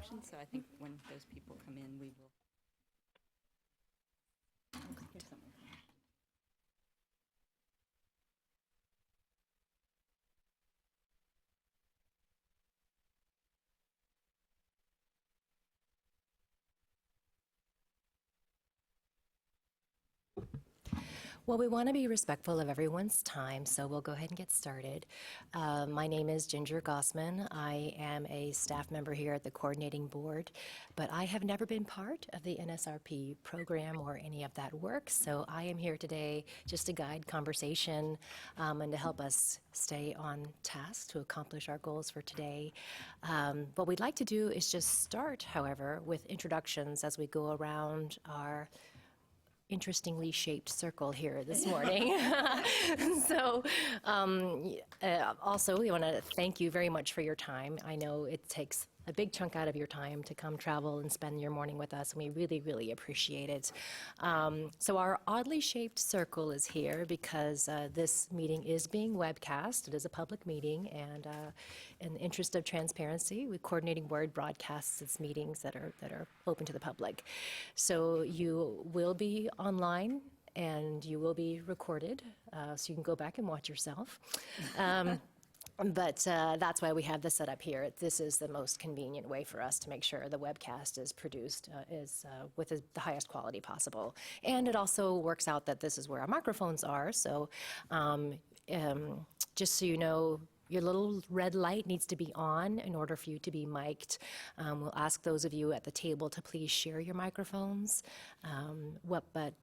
introductions, so I think when those people come in, we will. Here's something. Well, we want to be respectful of everyone's time, so we'll go ahead and get started. My name is Ginger Gossman. I am a staff member here at the coordinating board, but I have never been part of the NSRP program or any of that work, so I am here today just to guide conversation and to help us stay on task to accomplish our goals for today. What we'd like to do is just start, however, with introductions as we go around our interestingly shaped circle here this morning. So also we want to thank you very much for your time. I know it takes a big chunk out of your time to come travel and spend your morning with us, and we really, really appreciate it. So our oddly shaped circle is here because this meeting is being webcast. It is a public meeting, and in the interest of transparency, the coordinating board broadcasts its meetings that are open to the public. So you will be online and you will be recorded, so you can go back and watch yourself. But that's why we have this set up here. This is the most convenient way for us to make sure the webcast is produced with the highest quality possible. And it also works out that this is where our microphones are. So just so you know, your little red light needs to be on in order for you to be mic'd. We'll ask those of you at the table to please share your microphones. But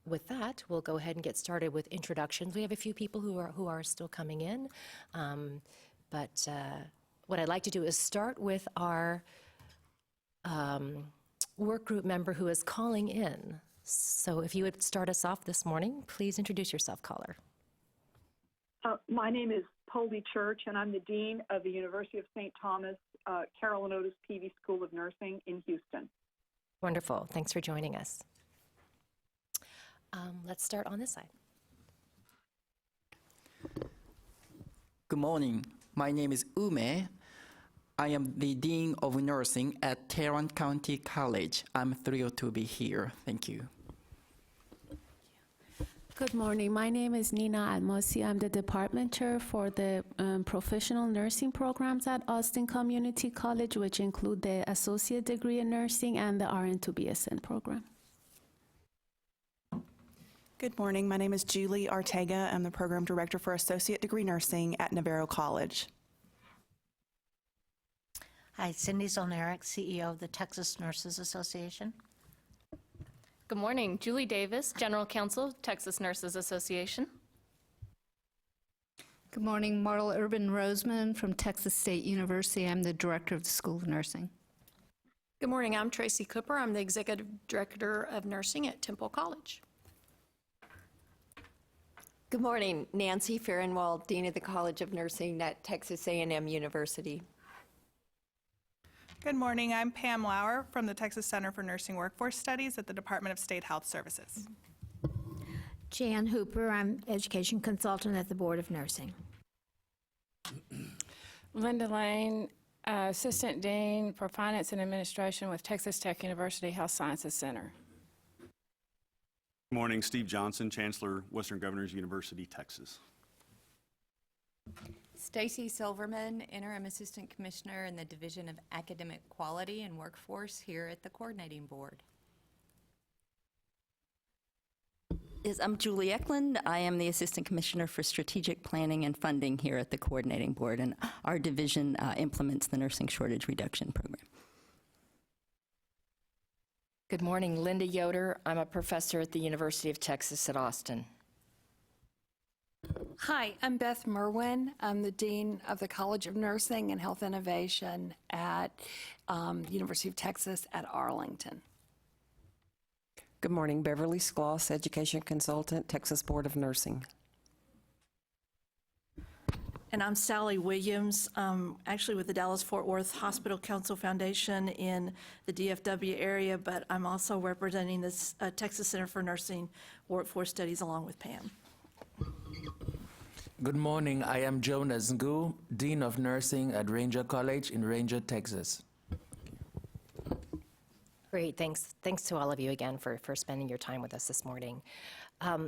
with that, we'll go ahead and get started with introductions. We have a few people who are still coming in, but what I'd like to do is start with our work group member who is calling in. So if you would start us off this morning, please introduce yourself, caller. My name is Polly Church, and I'm the Dean of the University of St. Thomas Carolyn Otis Peavy School of Nursing in Houston. Wonderful. Thanks for joining us. Let's start on this side. Good morning. My name is Ume. I am the Dean of Nursing at Tarrant County College. I'm thrilled to be here. Thank you. Good morning. My name is Nina Almasi. I'm the department chair for the professional nursing programs at Austin Community College, which include the associate degree in nursing and the RN to BSN program. Good morning. My name is Julie Ortega. I'm the program director for associate degree nursing at Navarro College. Hi, Cindy Zolnarek, CEO of the Texas Nurses Association. Good morning. Julie Davis, General Counsel, Texas Nurses Association. Good morning. Marla Urban Roseman from Texas State University. I'm the director of the School of Nursing. Good morning. I'm Tracy Cooper. I'm the executive director of nursing at Temple College. Good morning, Nancy Farrenwald, Dean of the College of Nursing at Texas A&M University. Good morning, I'm Pam Lauer from the Texas Center for Nursing Workforce Studies at the Department of State Health Services. Jan Hooper, I'm Education Consultant at the Board of Nursing. Linda Lane, Assistant Dean for Finance and Administration with Texas Tech University Health Sciences Center. Good morning, Steve Johnson, Chancellor, Western Governors University, Texas. Stacy Silverman, Interim Assistant Commissioner in the Division of Academic Quality and Workforce here at the Coordinating Board. I'm Julie Eklund. I am the Assistant Commissioner for Strategic Planning and Funding here at the Coordinating Board, and our division implements the Nursing Shortage Reduction Program. Good morning, Linda Yoder. I'm a professor at the University of Texas at Austin. Hi, I'm Beth Merwin. I'm the Dean of the College of Nursing and Health Innovation at University of Texas at Arlington. Good morning, Beverly Skloss, Education Consultant, Texas Board of Nursing. And I'm Sally Williams, actually with the Dallas-Fort Worth Hospital Council Foundation in the DFW area, but I'm also representing this Texas Center for Nursing Workforce Studies along with Pam. Good morning, I am Jonas Ngu, Dean of Nursing at Ranger College in Ranger, Texas. Great, thanks. Thanks to all of you again for spending your time with us this morning.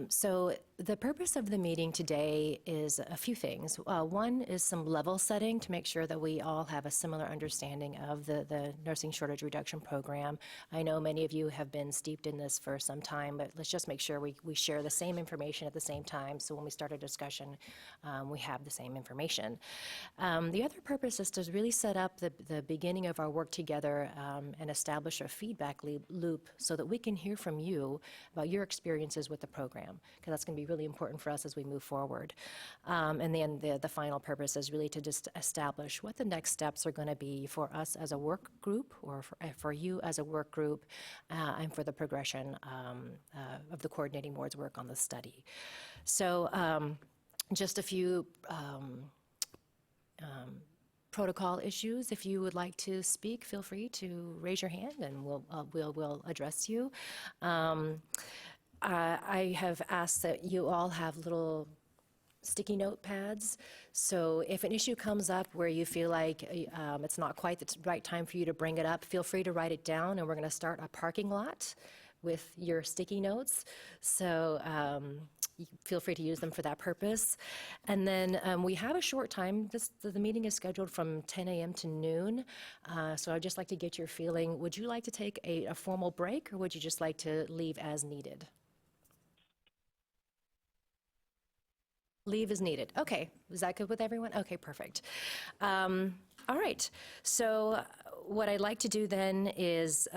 So the purpose of the meeting today is a few things. One is some level setting to make sure that we all have a similar understanding of the nursing shortage reduction program. I know many of you have been steeped in this for some time, but let's just make sure we share the same information at the same time, so when we start a discussion, we have the same information. The other purpose is to really set up the beginning of our work together and establish a feedback loop so that we can hear from you about your experiences with the program, because that's going to be really important for us as we move forward. And then the final purpose is really to just establish what the next steps are going to be for us as a work group, or for you as a work group, and for the progression of the coordinating board's work on the study. So just a few protocol issues. If you would like to speak, feel free to raise your hand and we'll address you. I have asked that you all have little sticky note pads, so if an issue comes up where you feel like it's not quite the right time for you to bring it up, feel free to write it down, and we're going to start a parking lot with your sticky notes. So feel free to use them for that purpose. And then we have a short time. The meeting is scheduled from 10 a.m. to noon. So I'd just like to get your feeling. Would you like to take a formal break, or would you just like to leave as needed? Leave as needed. Okay. Is that good with everyone? Okay, perfect. All right. So what I'd like to do then is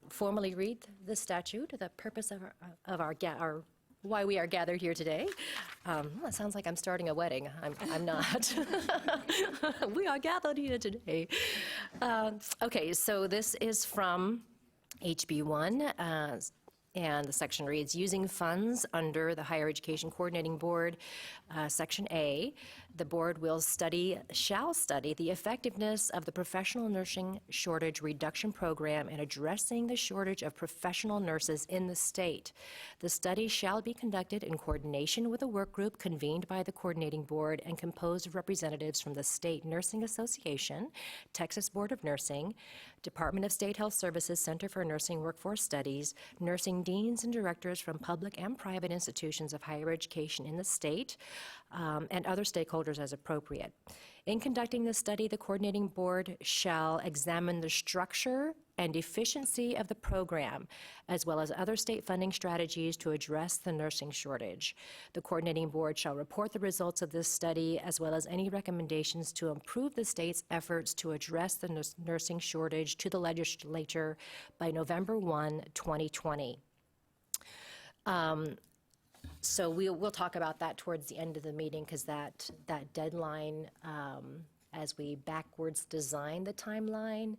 formally read the statute, the purpose of our why we are gathered here today. That sounds like I'm starting a wedding. I'm not. We are gathered here today. Okay, so this is from HB 1. And the section reads, using funds under the Higher Education Coordinating Board, Section A, the board shall study the effectiveness of the professional nursing shortage reduction program in addressing the shortage of professional nurses in the state. The study shall be conducted in coordination with a work group convened by the coordinating board and composed of representatives from the State Nursing Association, Texas Board of Nursing, Department of State Health Services Center for Nursing Workforce Studies, nursing deans and directors from public and private institutions of higher education in the state, and other stakeholders as appropriate. In conducting this study, the coordinating board shall examine the structure and efficiency of the program, as well as other state funding strategies to address the nursing shortage. The coordinating board shall report the results of this study, as well as any recommendations to improve the state's efforts to address the nursing shortage, to the legislature by November 1, 2020. So we'll talk about that towards the end of the meeting, because that deadline, as we backwards design the timeline,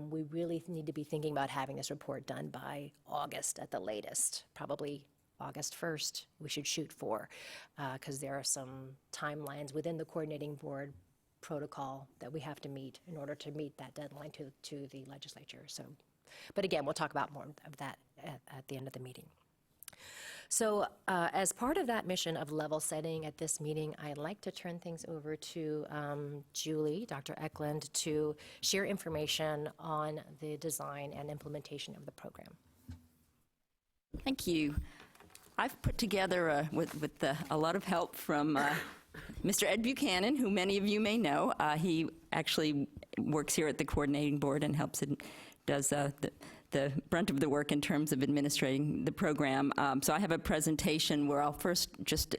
we really need to be thinking about having this report done by August at the latest, probably August 1st we should shoot for, because there are some timelines within the coordinating board protocol that we have to meet in order to meet that deadline to the legislature. So, but again, we'll talk about more of that at the end of the meeting. So as part of that mission of level setting at this meeting, I'd like to turn things over to Julie, Dr. Eklund, to share information on the design and implementation of the program. Thank you. I've put together, with a lot of help from Mr. Ed Buchanan, who many of you may know. He actually works here at the coordinating board and helps and does the brunt of the work in terms of administrating the program. So I have a presentation where I'll first just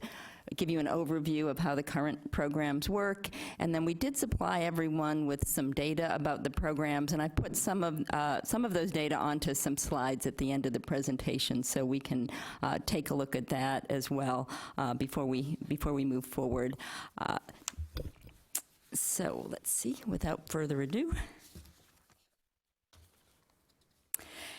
give you an overview of how the current programs work, and then we did supply everyone with some data about the programs, and I put some of those data onto some slides at the end of the presentation, so we can take a look at that as well before we move forward. So let's see, without further ado.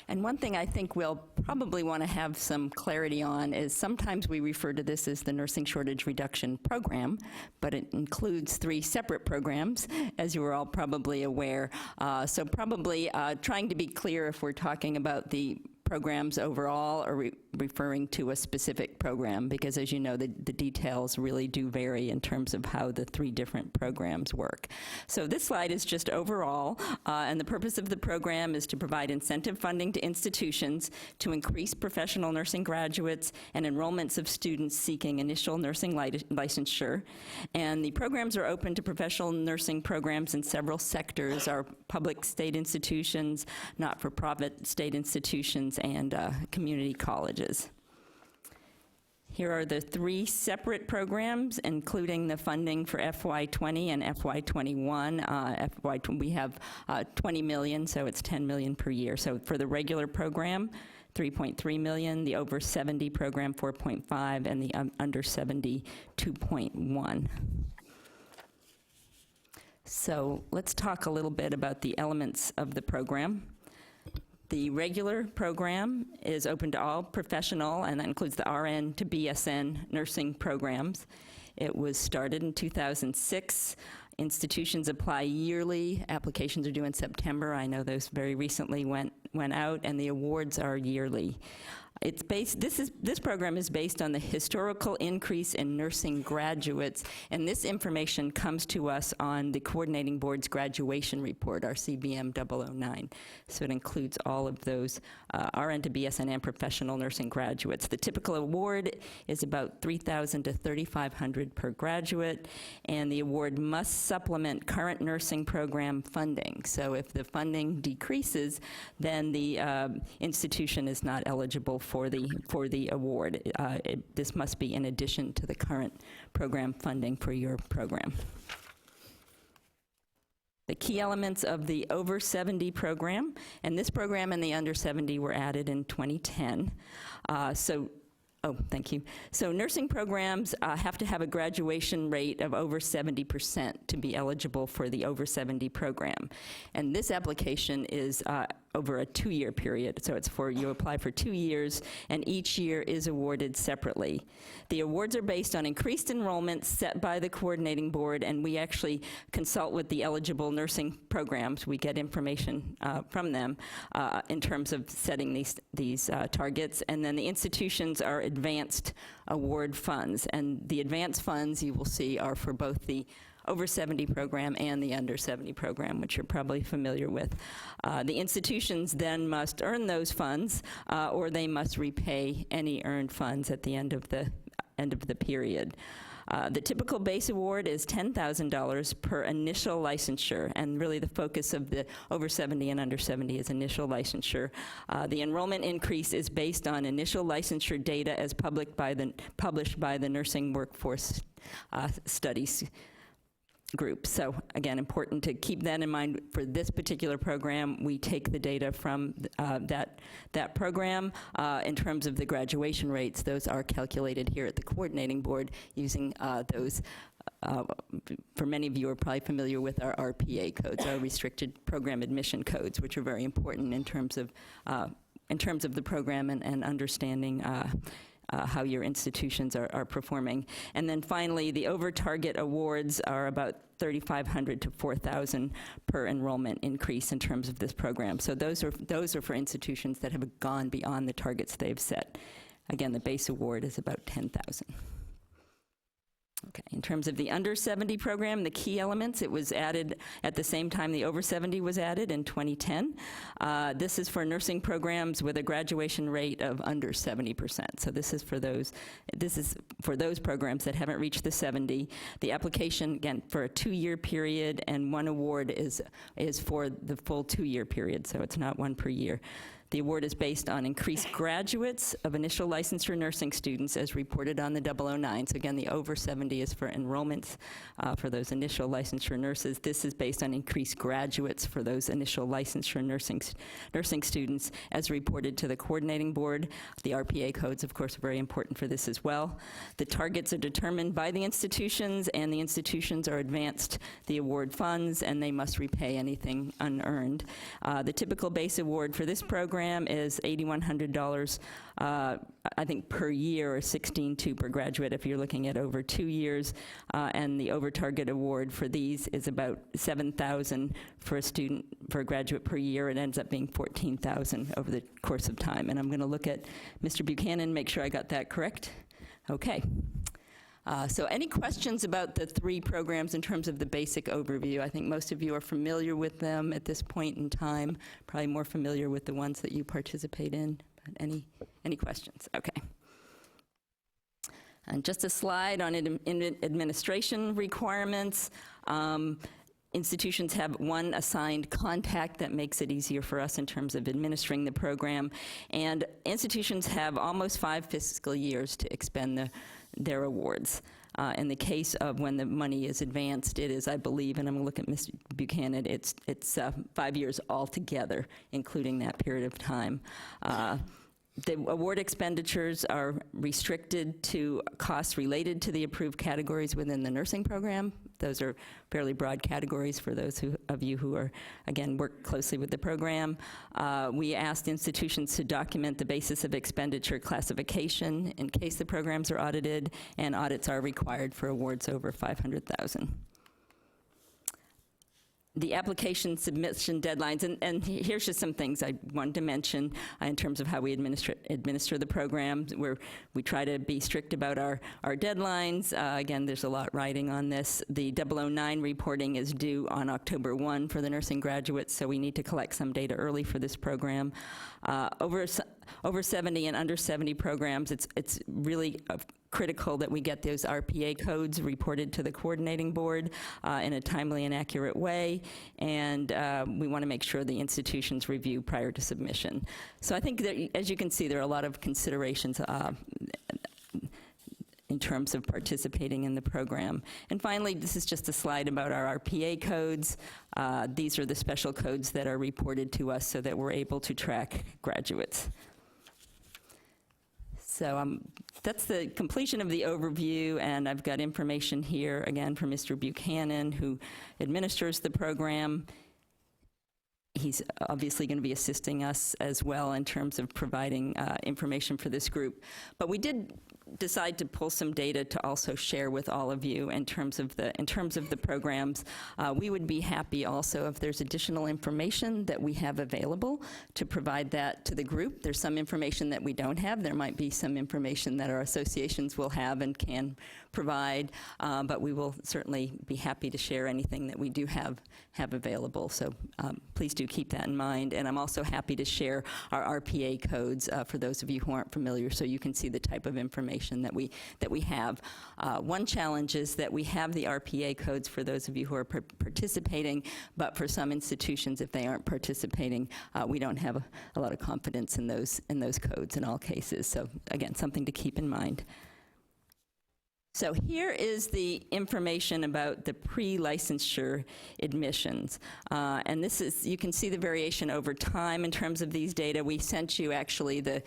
And one thing I think we'll probably want to have some clarity on is sometimes we refer to this as the Nursing Shortage Reduction Program, but it includes 3 separate programs, as you are all probably aware. So probably trying to be clear if we're talking about the programs overall or referring to a specific program? Because as you know, the details really do vary in terms of how the 3 different programs work. So this slide is just overall, and the purpose of the program is to provide incentive funding to institutions to increase professional nursing graduates and enrollments of students seeking initial nursing licensure. And the programs are open to professional nursing programs in several sectors: our public state institutions, not-for-profit state institutions, and community colleges. Here are the 3 separate programs, including the funding for FY20 and FY21. We have $20 million, so it's $10 million per year. So for the regular program, $3.3 million, the over 70 program, $4.5, and the under 70, $2.1. So let's talk a little bit about the elements of the program. The regular program is open to all professional, and that includes the RN to BSN nursing programs. It was started in 2006. Institutions apply yearly. Applications are due in September. I know those very recently went out, and the awards are yearly. It's based, this program is based on the historical increase in nursing graduates, and this information comes to us on the Coordinating Board's graduation report, our CBM 009. So it includes all of those RN to BSN and professional nursing graduates. The typical award is about $3,000 to $3,500 per graduate, and the award must supplement current nursing program funding. So if the funding decreases, then the institution is not eligible for the award. This must be in addition to the current program funding for your program. The key elements of the over 70 program, and this program and the under 70 were added in 2010. Thank you. So nursing programs have to have a graduation rate of over 70% to be eligible for the over 70 program. And this application is over a 2-year period. So it's you apply for 2 years, and each year is awarded separately. The awards are based on increased enrollment set by the Coordinating Board, and we actually consult with the eligible nursing programs. We get information from them in terms of setting these targets, and then the institutions are advanced award funds. And the advanced funds, you will see, are for both the over 70 program and the under 70 program, which you're probably familiar with. The institutions then must earn those funds, or they must repay any earned funds at the end of the period. The typical base award is $10,000 per initial licensure, and really the focus of the over 70 and under 70 is initial licensure. The enrollment increase is based on initial licensure data as published by the Nursing Workforce Studies group. So again, important to keep that in mind. For this particular program, we take the data from that program. In terms of the graduation rates, those are calculated here at the Coordinating Board using those. For many of you are probably familiar with our RPA codes, our restricted program admission codes, which are very important in terms of the program and understanding how your institutions are performing. And then finally, the over-target awards are about $3,500 to $4,000 per enrollment increase in terms of this program. So those are for institutions that have gone beyond the targets they've set. Again, the base award is about $10,000. Okay, in terms of the under 70 program, the key elements, it was added at the same time the over 70 was added in 2010. This is for nursing programs with a graduation rate of under 70%. So this is for those programs that haven't reached the 70. The application, again, for a 2-year period, and one award is for the full 2-year period, so it's not one per year. The award is based on increased graduates of initial licensure nursing students as reported on the 009. So again, the over 70 is for enrollments for those initial licensure nurses. This is based on increased graduates for those initial licensure nursing students as reported to the Coordinating Board. The RPA codes, of course, are very important for this as well. The targets are determined by the institutions, and the institutions are advanced the award funds, and they must repay anything unearned. The typical base award for this program program is $8,100, I think, per year, or $16,200 per graduate if you're looking at over 2 years. And the over-target award for these is about $7,000 for a student, for a graduate per year. It ends up being $14,000 over the course of time. And I'm going to look at Mr. Buchanan, make sure I got that correct. Okay. So any questions about the 3 programs in terms of the basic overview? I think most of you are familiar with them at this point in time, probably more familiar with the ones that you participate in. But any questions? Okay. And just a slide on administration requirements. Institutions have one assigned contact that makes it easier for us in terms of administering the program. And institutions have almost 5 fiscal years to expend their awards. In the case of when the money is advanced, it is, I believe, and I'm going to look at Mr. Buchanan, it's 5 years altogether, including that period of time. The award expenditures are restricted to costs related to the approved categories within the nursing program. Those are fairly broad categories for those of you who are, again, work closely with the program. We asked institutions to document the basis of expenditure classification in case the programs are audited, and audits are required for awards over $500,000. The application submission deadlines, and here's just some things I wanted to mention in terms of how we administer the program, where we try to be strict about our deadlines. Again, there's a lot riding on this. The 009 reporting is due on October 1 for the nursing graduates, so we need to collect some data early for this program. Over 70 and under 70 programs, it's really critical that we get those RPA codes reported to the coordinating board in a timely and accurate way, and we want to make sure the institutions review prior to submission. So I think that, as you can see, there are a lot of considerations in terms of participating in the program. And finally, this is just a slide about our RPA codes. These are the special codes that are reported to us so that we're able to track graduates. So that's the completion of the overview, and I've got information here, again, from Mr. Buchanan, who administers the program. He's obviously going to be assisting us as well in terms of providing information for this group. But we did decide to pull some data to also share with all of you in terms of the programs. We would be happy also if there's additional information that we have available to provide that to the group. There's some information that we don't have. There might be some information that our associations will have and can provide, but we will certainly be happy to share anything that we do have available. So please do keep that in mind. And I'm also happy to share our RPA codes for those of you who aren't familiar, so you can see the type of information that we have. One challenge is that we have the RPA codes for those of you who are participating, but for some institutions, if they aren't participating, we don't have a lot of confidence in those codes in all cases. So again, something to keep in mind. So here is the information about the pre-licensure admissions. And this is, you can see the variation over time in terms of these data. We sent you actually the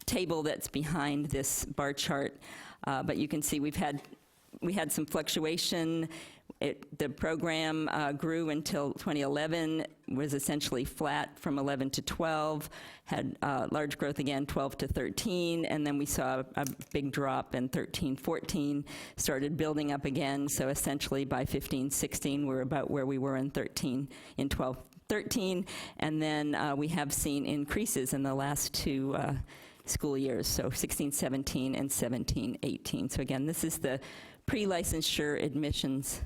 table that's behind this bar chart, but you can see we had some fluctuation. The program grew until 2011, was essentially flat from 11 to 12, had large growth again, 12 to 13, and then we saw a big drop in 13, 14, started building up again, so essentially by 15, 16, we're about where we were in 12, 13, and then we have seen increases in the last 2 school years, so 16, 17, and 17, 18. So again, this is the pre-licensure admissions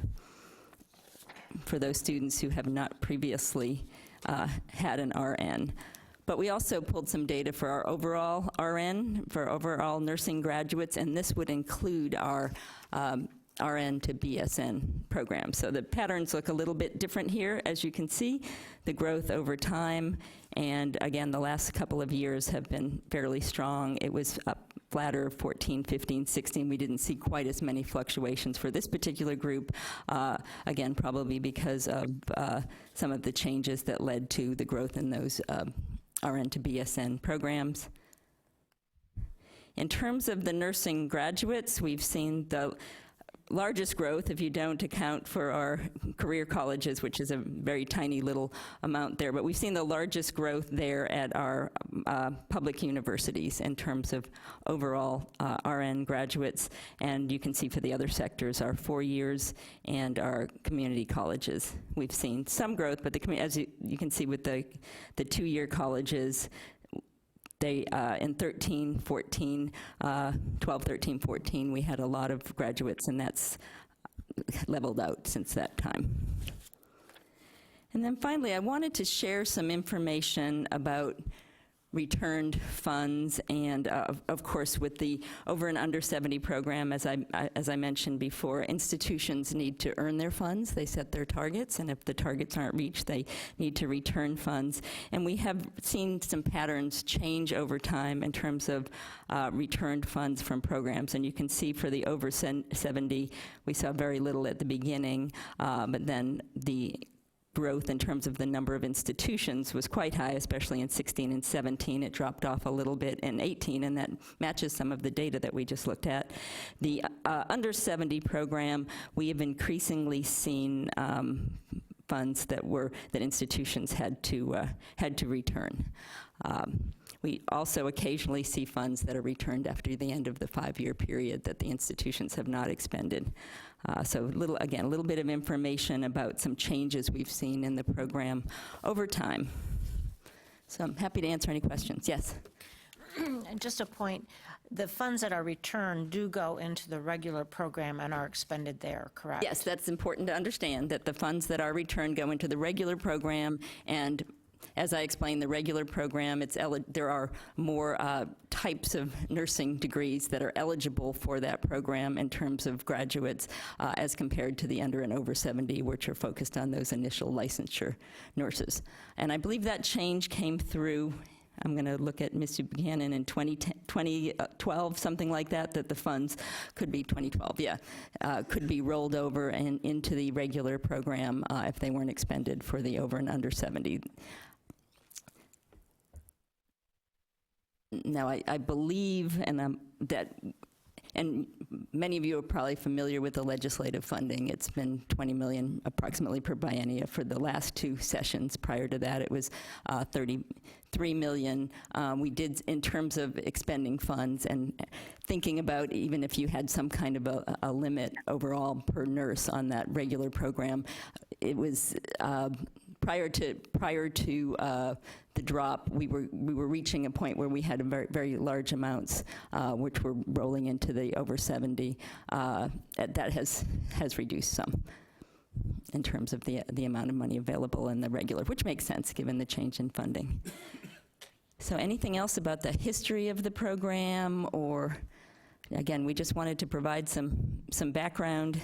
for those students who have not previously had an RN. But we also pulled some data for our overall RN, for overall nursing graduates, and this would include our RN to BSN program. So the patterns look a little bit different here, as you can see, the growth over time, and again, the last couple of years have been fairly strong. It was up flatter 14, 15, 16. We didn't see quite as many fluctuations for this particular group, again, probably because of some of the changes that led to the growth in those RN to BSN programs. In terms of the nursing graduates, we've seen the largest growth, if you don't account for our career colleges, which is a very tiny little amount there, but we've seen the largest growth there at our public universities in terms of overall RN graduates. And you can see for the other sectors, our 4 years and our community colleges. We've seen some growth, but as you can see with the 2-year colleges, they, in 13, 14, 12, 13, 14, we had a lot of graduates, and that's leveled out since that time. And then finally, I wanted to share some information about returned funds, and of course with the over and under 70 program, as I mentioned before, institutions need to earn their funds. They set their targets, and if the targets aren't reached, they need to return funds. And we have seen some patterns change over time in terms of returned funds from programs. And you can see for the over 70, we saw very little at the beginning, but then the growth in terms of the number of institutions was quite high, especially in 16 and 17. It dropped off a little bit in 18, and that matches some of the data that we just looked at. The under 70 program, we have increasingly seen funds that institutions had to return. We also occasionally see funds that are returned after the end of the 5-year period that the institutions have not expended. So a little bit of information about some changes we've seen in the program over time. So I'm happy to answer any questions. Yes? And just a point, the funds that are returned do go into the regular program and are expended there, correct? Yes, that's important to understand, that the funds that are returned go into the regular program, and as I explained, the regular program, there are more types of nursing degrees that are eligible for that program in terms of graduates as compared to the under and over 70, which are focused on those initial licensure nurses. And I believe that change came through, I'm going to look at Ms. Buchanan, in 2012, something like that the funds could be 2012, yeah, could be rolled over and into the regular program if they weren't expended for the over and under 70. Now, I believe that, and many of you are probably familiar with the legislative funding. It's been $20 million approximately per biennia for the last 2 sessions. Prior to that, it was $33 million. We did, in terms of expending funds and thinking about even if you had some kind of a limit overall per nurse on that regular program, it was prior to the drop, we were reaching a point where we had very, very large amounts, which were rolling into the over 70. That has reduced some in terms of the amount of money available in the regular, which makes sense given the change in funding. So anything else about the history of the program, or again, we just wanted to provide some background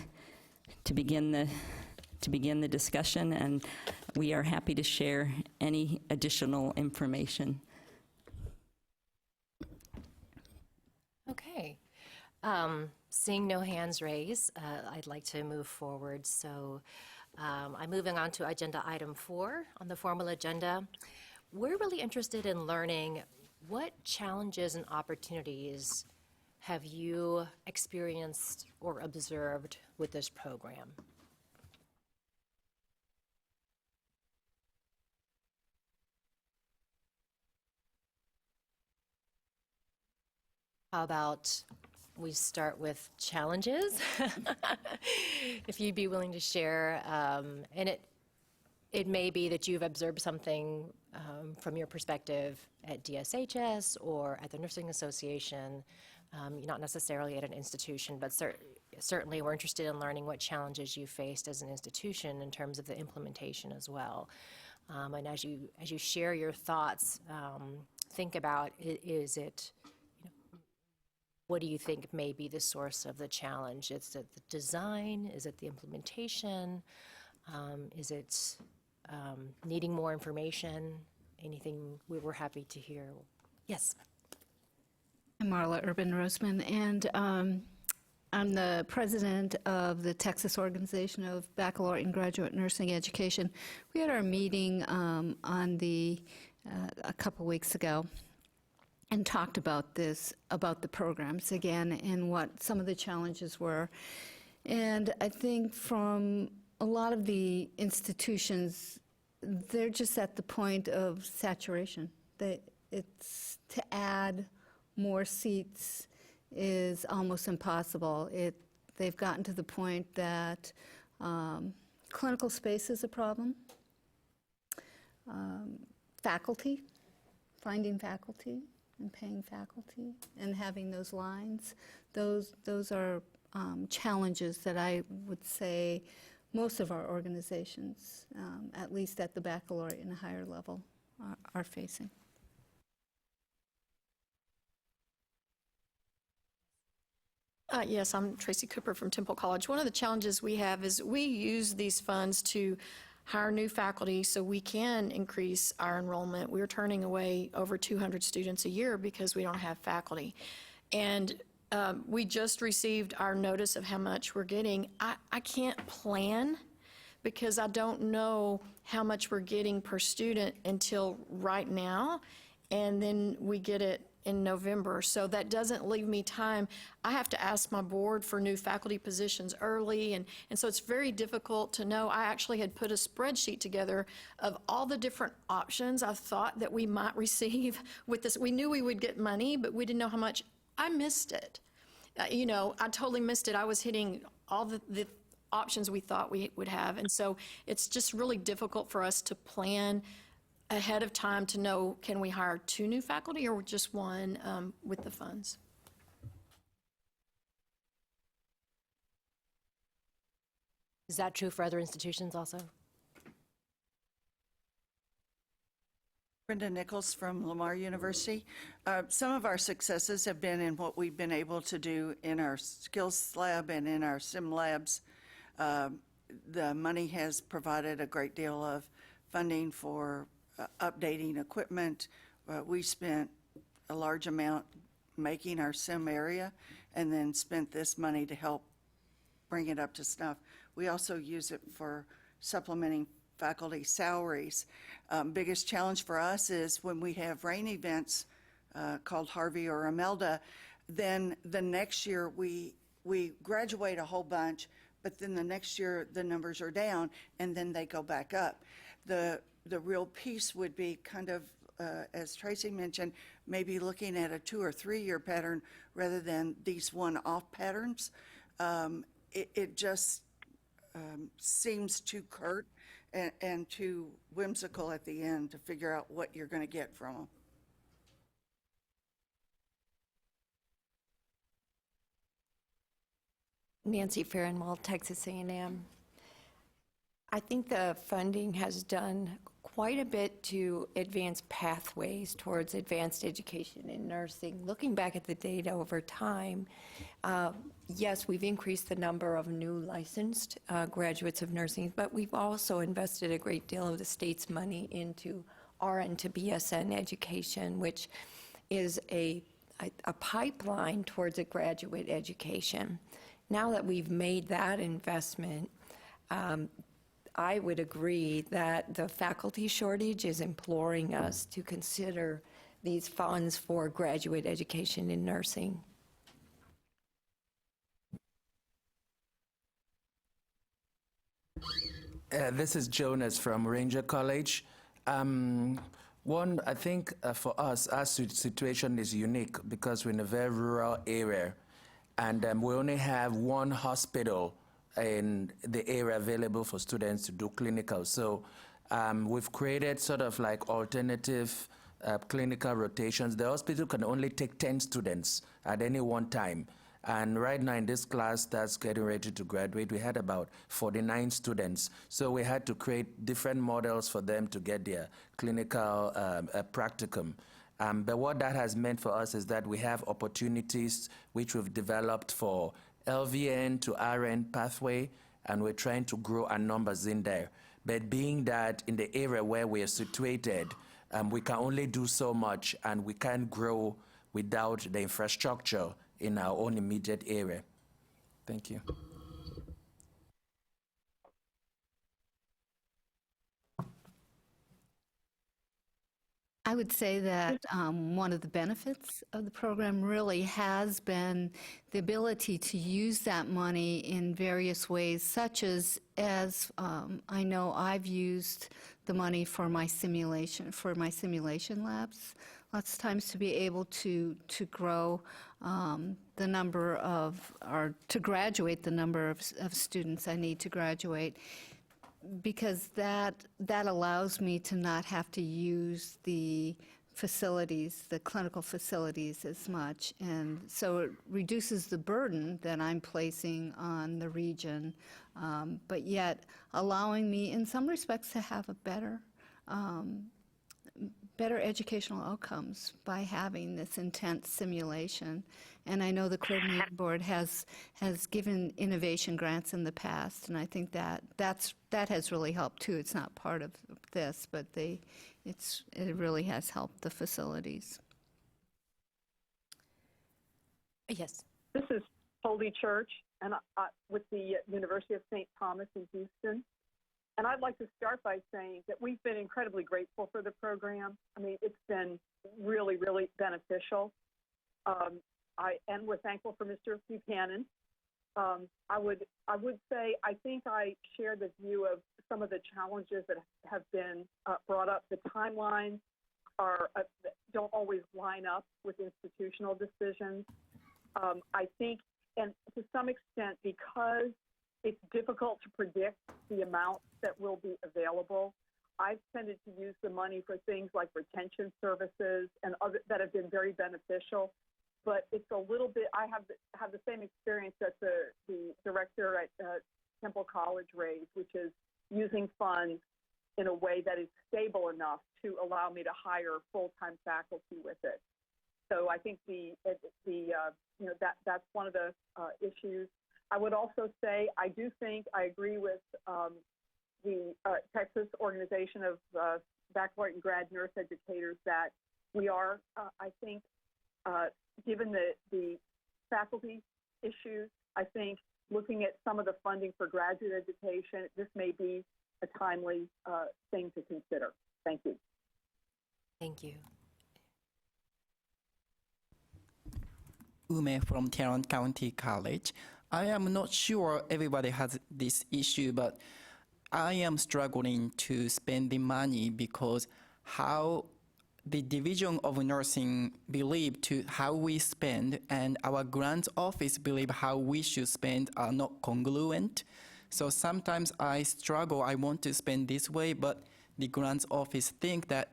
to begin the discussion, and we are happy to share any additional information. Okay. Seeing no hands raised, I'd like to move forward. So I'm moving on to agenda item 4 on the formal agenda. We're really interested in learning what challenges and opportunities have you experienced or observed with this program? How about we start with challenges? If you'd be willing to share, and it may be that you've observed something from your perspective at DSHS or at the Nursing Association, not necessarily at an institution, but certainly we're interested in learning what challenges you faced as an institution in terms of the implementation as well. And as you share your thoughts, think about, what do you think may be the source of the challenge? Is it the design? Is it the implementation? Is it needing more information? Anything? We were happy to hear. Yes. I'm Marla Urban-Roseman, and I'm the president of the Texas Organization of Baccalaureate and Graduate Nursing Education. We had our meeting a couple weeks ago, and talked about the programs again and what some of the challenges were. And I think from a lot of the institutions, they're just at the point of saturation. It's to add more seats is almost impossible. They've gotten to the point that clinical space is a problem. Faculty, finding faculty and paying faculty and having those lines, those are challenges that I would say most of our organizations, at least at the baccalaureate and higher level, are facing. Yes, I'm Tracy Cooper from Temple College. One of the challenges we have is we use these funds to hire new faculty so we can increase our enrollment. We're turning away over 200 students a year because we don't have faculty. And we just received our notice of how much we're getting. I can't plan because I don't know how much we're getting per student until right now, and then we get it in November. So that doesn't leave me time. I have to ask my board for new faculty positions early, and so it's very difficult to know. I actually had put a spreadsheet together of all the different options I thought that we might receive with this. We knew we would get money, but we didn't know how much. I missed it. You know, I totally missed it. I was hitting all the options we thought we would have, and so it's just really difficult for us to plan ahead of time to know, can we hire 2 new faculty or just 1 with the funds? Is that true for other institutions also? Brenda Nichols from Lamar University. Some of our successes have been in what we've been able to do in our skills lab and in our sim labs. The money has provided a great deal of funding for updating equipment. We spent a large amount making our sim area and then spent this money to help bring it up to snuff. We also use it for supplementing faculty salaries. Biggest challenge for us is when we have rain events called Harvey or Imelda, then the next year we graduate a whole bunch, but then the next year the numbers are down and then they go back up. The real piece would be kind of, as Tracy mentioned, maybe looking at a 2 or 3 year pattern rather than these one-off patterns. It just seems too curt and too whimsical at the end to figure out what you're going to get from them. Nancy Farrenwald, Texas A&M. I think the funding has done quite a bit to advance pathways towards advanced education in nursing. Looking back at the data over time, yes, we've increased the number of new licensed graduates of nursing, but we've also invested a great deal of the state's money into RN to BSN education, which is a pipeline towards a graduate education. Now that we've made that investment, I would agree that the faculty shortage is imploring us to consider these funds for graduate education in nursing. This is Jonas from Ranger College. I think for us, our situation is unique because we're in a very rural area, and we only have 1 hospital in the area available for students to do clinical. So we've created sort of like alternative clinical rotations. The hospital can only take 10 students at any one time. And right now in this class that's getting ready to graduate, we had about 49 students. So we had to create different models for them to get their clinical practicum. But what that has meant for us is that we have opportunities which we've developed for LVN to RN pathway, and we're trying to grow our numbers in there. But being that in the area where we are situated, we can only do so much, and we can't grow without the infrastructure in our own immediate area. Thank you. I would say that one of the benefits of the program really has been the ability to use that money in various ways, such as I know I've used the money for my simulation labs. Lots of times to be able to grow the number of, or to graduate the number of students I need to graduate, because that allows me to not have to use the facilities, the clinical facilities as much. And so it reduces the burden that I'm placing on the region, but yet allowing me in some respects to have a better educational outcomes by having this intense simulation. And I know the coordinating board has given innovation grants in the past, and I think that has really helped too. It's not part of this, but it really has helped the facilities. Yes. This is Holy Church, and with the University of St. Thomas in Houston. And I'd like to start by saying that we've been incredibly grateful for the program. I mean, it's been really, really beneficial. And we're thankful for Mr. Buchanan. I would say I think I share the view of some of the challenges that have been brought up. The timelines don't always line up with institutional decisions. I think, and to some extent, because it's difficult to predict the amount that will be available, I've tended to use the money for things like retention services and other that have been very beneficial. But it's a little bit, I have the same experience that the director at Temple College raised, which is using funds in a way that is stable enough to allow me to hire full-time faculty with it. So I think that's one of the issues. I would also say I agree with the Texas Organization of Baccalaureate and Grad Nurse Educators that we are, I think, given the faculty issues, I think looking at some of the funding for graduate education, this may be a timely thing to consider. Thank you. Thank you. Ume from Tarrant County College. I am not sure everybody has this issue, but I am struggling to spend the money because how the Division of Nursing believe to how we spend and our grants office believe how we should spend are not congruent. So sometimes I struggle, I want to spend this way, but the grants office think that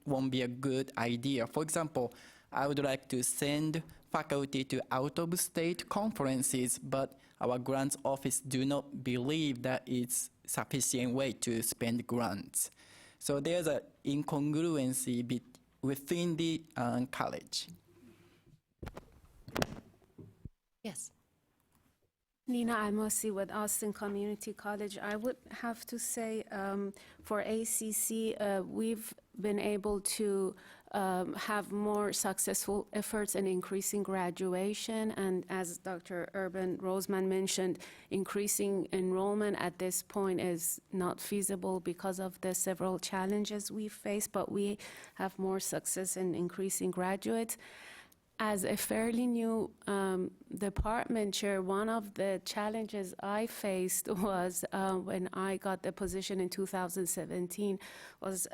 won't be a good idea. For example, I would like to send faculty to out-of-state conferences, but our grants office do not believe that it's sufficient way to spend grants. So there's an incongruency within the college. Yes. Nina Almosi with Austin Community College. I would have to say for ACC, we've been able to have more successful efforts in increasing graduation, and as Dr. Urban Roseman mentioned, increasing enrollment at this point is not feasible because of the several challenges we face, but we have more success in increasing graduates. As a fairly new department chair, one of the challenges I faced was when I got the position in 2017 was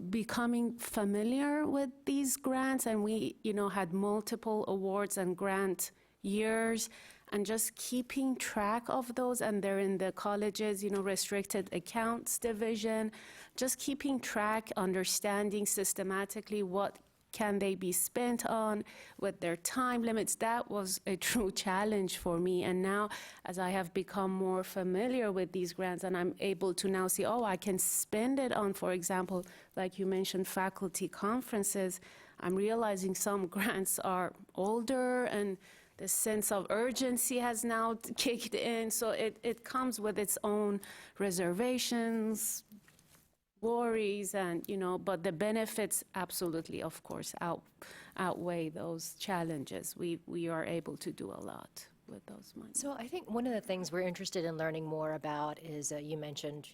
becoming familiar with these grants, and we had multiple awards and grant years, and just keeping track of those, and they're in the college's restricted accounts division, just keeping track, understanding systematically what can they be spent on with their time limits. That was a true challenge for me. And now, as I have become more familiar with these grants, and I'm able to now see, I can spend it on, for example, like you mentioned, faculty conferences, I'm realizing some grants are older and the sense of urgency has now kicked in. So it comes with its own reservations, worries, and but the benefits absolutely, of course, outweigh those challenges. We are able to do a lot with those money. So I think one of the things we're interested in learning more about is you mentioned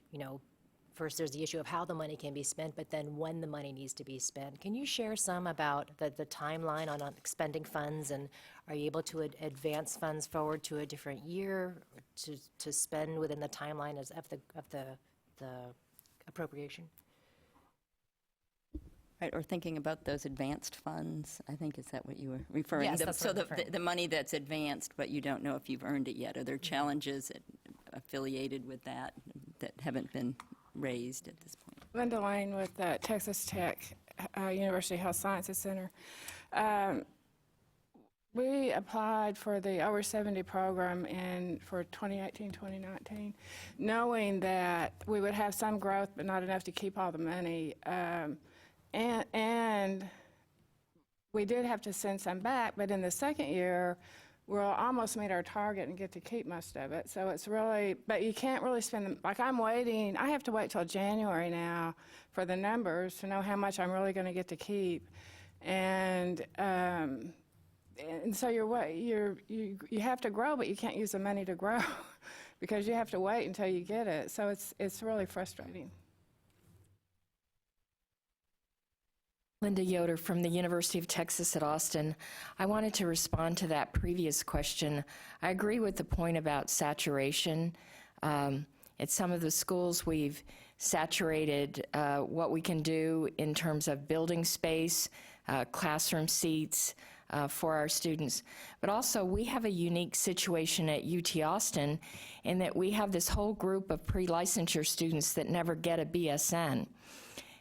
first there's the issue of how the money can be spent, but then when the money needs to be spent. Can you share some about the timeline on expending funds, and are you able to advance funds forward to a different year to spend within the timeline of the appropriation? Right, or thinking about those advanced funds, I think, is that what you were referring to? Yes, that's what I'm referring. The money that's advanced, but you don't know if you've earned it yet. Are there challenges affiliated with that haven't been raised at this point? Linda Lane with Texas Tech University Health Sciences Center. We applied for the over 70 program for 2018-2019, knowing that we would have some growth but not enough to keep all the money. And we did have to send some back, but in the second year, we'll almost meet our target and get to keep most of it. So it's really, but you can't really spend them, like I'm waiting, I have to wait till January now for the numbers to know how much I'm really going to get to keep. And so you have to grow, but you can't use the money to grow because you have to wait until you get it. So it's really frustrating. Linda Yoder from the University of Texas at Austin. I wanted to respond to that previous question. I agree with the point about saturation. At some of the schools, we've saturated what we can do in terms of building space, classroom seats for our students. But also, we have a unique situation at UT Austin in that we have this whole group of pre-licensure students that never get a BSN.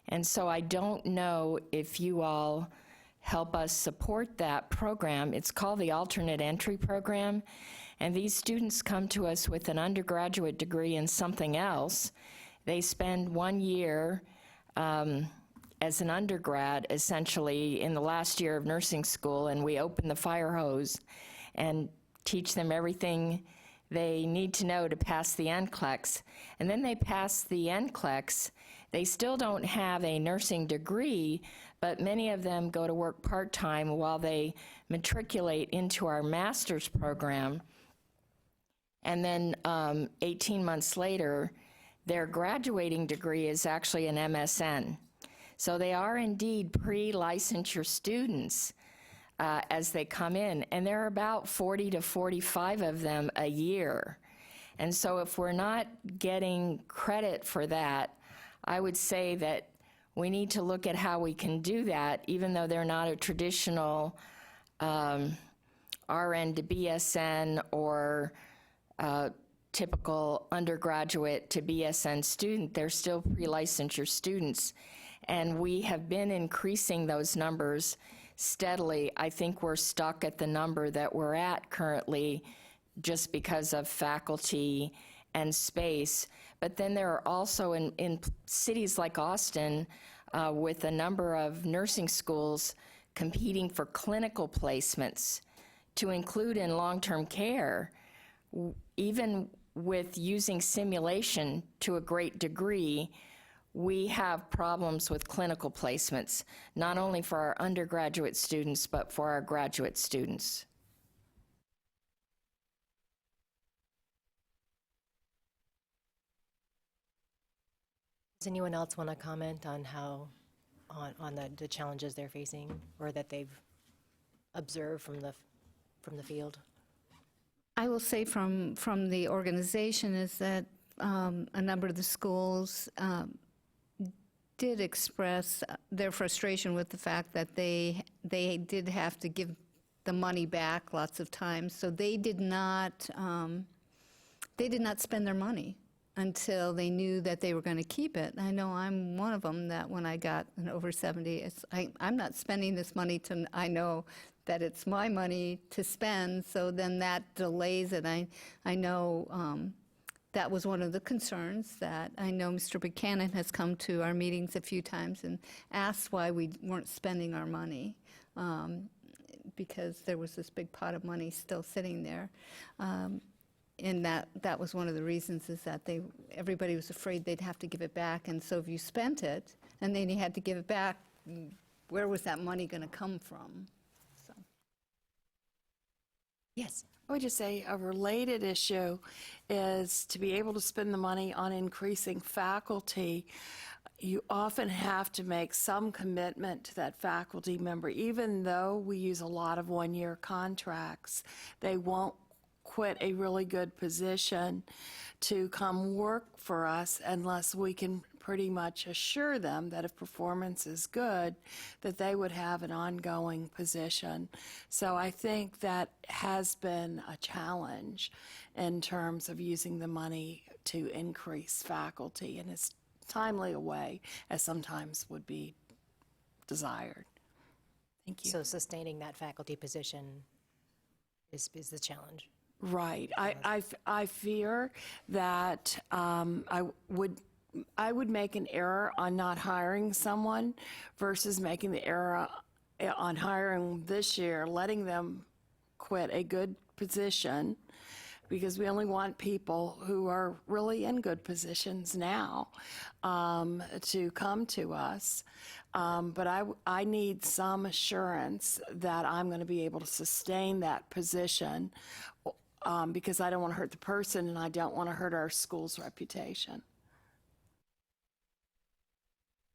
And so I don't know if you all help us support that program. It's called the Alternate Entry Program, and these students come to us with an undergraduate degree in something else. They spend 1 year as an undergrad, essentially, in the last year of nursing school, and we open the fire hose and teach them everything they need to know to pass the NCLEX. And then they pass the NCLEX. They still don't have a nursing degree, but many of them go to work part-time while they matriculate into our master's program. And then 18 months later, their graduating degree is actually an MSN. So they are indeed pre-licensure students as they come in, and there are about 40 to 45 of them a year. And so if we're not getting credit for that, I would say that we need to look at how we can do that, even though they're not a traditional RN to BSN or typical undergraduate to BSN student. They're still pre-licensure students. And we have been increasing those numbers steadily. I think we're stuck at the number that we're at currently just because of faculty and space. But then there are also in cities like Austin, with a number of nursing schools competing for clinical placements to include in long-term care, even with using simulation to a great degree, we have problems with clinical placements, not only for our undergraduate students, but for our graduate students. Does anyone else want to comment on how, on the challenges they're facing or that they've observed from the field? I will say from the organization is that a number of the schools did express their frustration with the fact that they did have to give the money back lots of times, so they did not spend their money until they knew that they were going to keep it. I know I'm one of them that when I got an over 70, I'm not spending this money till I know that it's my money to spend, so then that delays it. I know that was one of the concerns that I know Mr. Buchanan has come to our meetings a few times and asked why we weren't spending our money, because there was this big pot of money still sitting there. And that was one of the reasons, is that everybody was afraid they'd have to give it back, and so if you spent it and then you had to give it back, where was that money going to come from? So. Yes. I would just say a related issue is to be able to spend the money on increasing faculty. You often have to make some commitment to that faculty member. Even though we use a lot of one-year contracts, they won't quit a really good position to come work for us unless we can pretty much assure them that if performance is good, that they would have an ongoing position. So I think that has been a challenge in terms of using the money to increase faculty in as timely a way as sometimes would be desired. Thank you. So sustaining that faculty position is the challenge. Right. I fear that I would make an error on not hiring someone versus making the error on hiring this year, letting them quit a good position, because we only want people who are really in good positions now to come to us. But I need some assurance that I'm going to be able to sustain that position because I don't want to hurt the person and I don't want to hurt our school's reputation.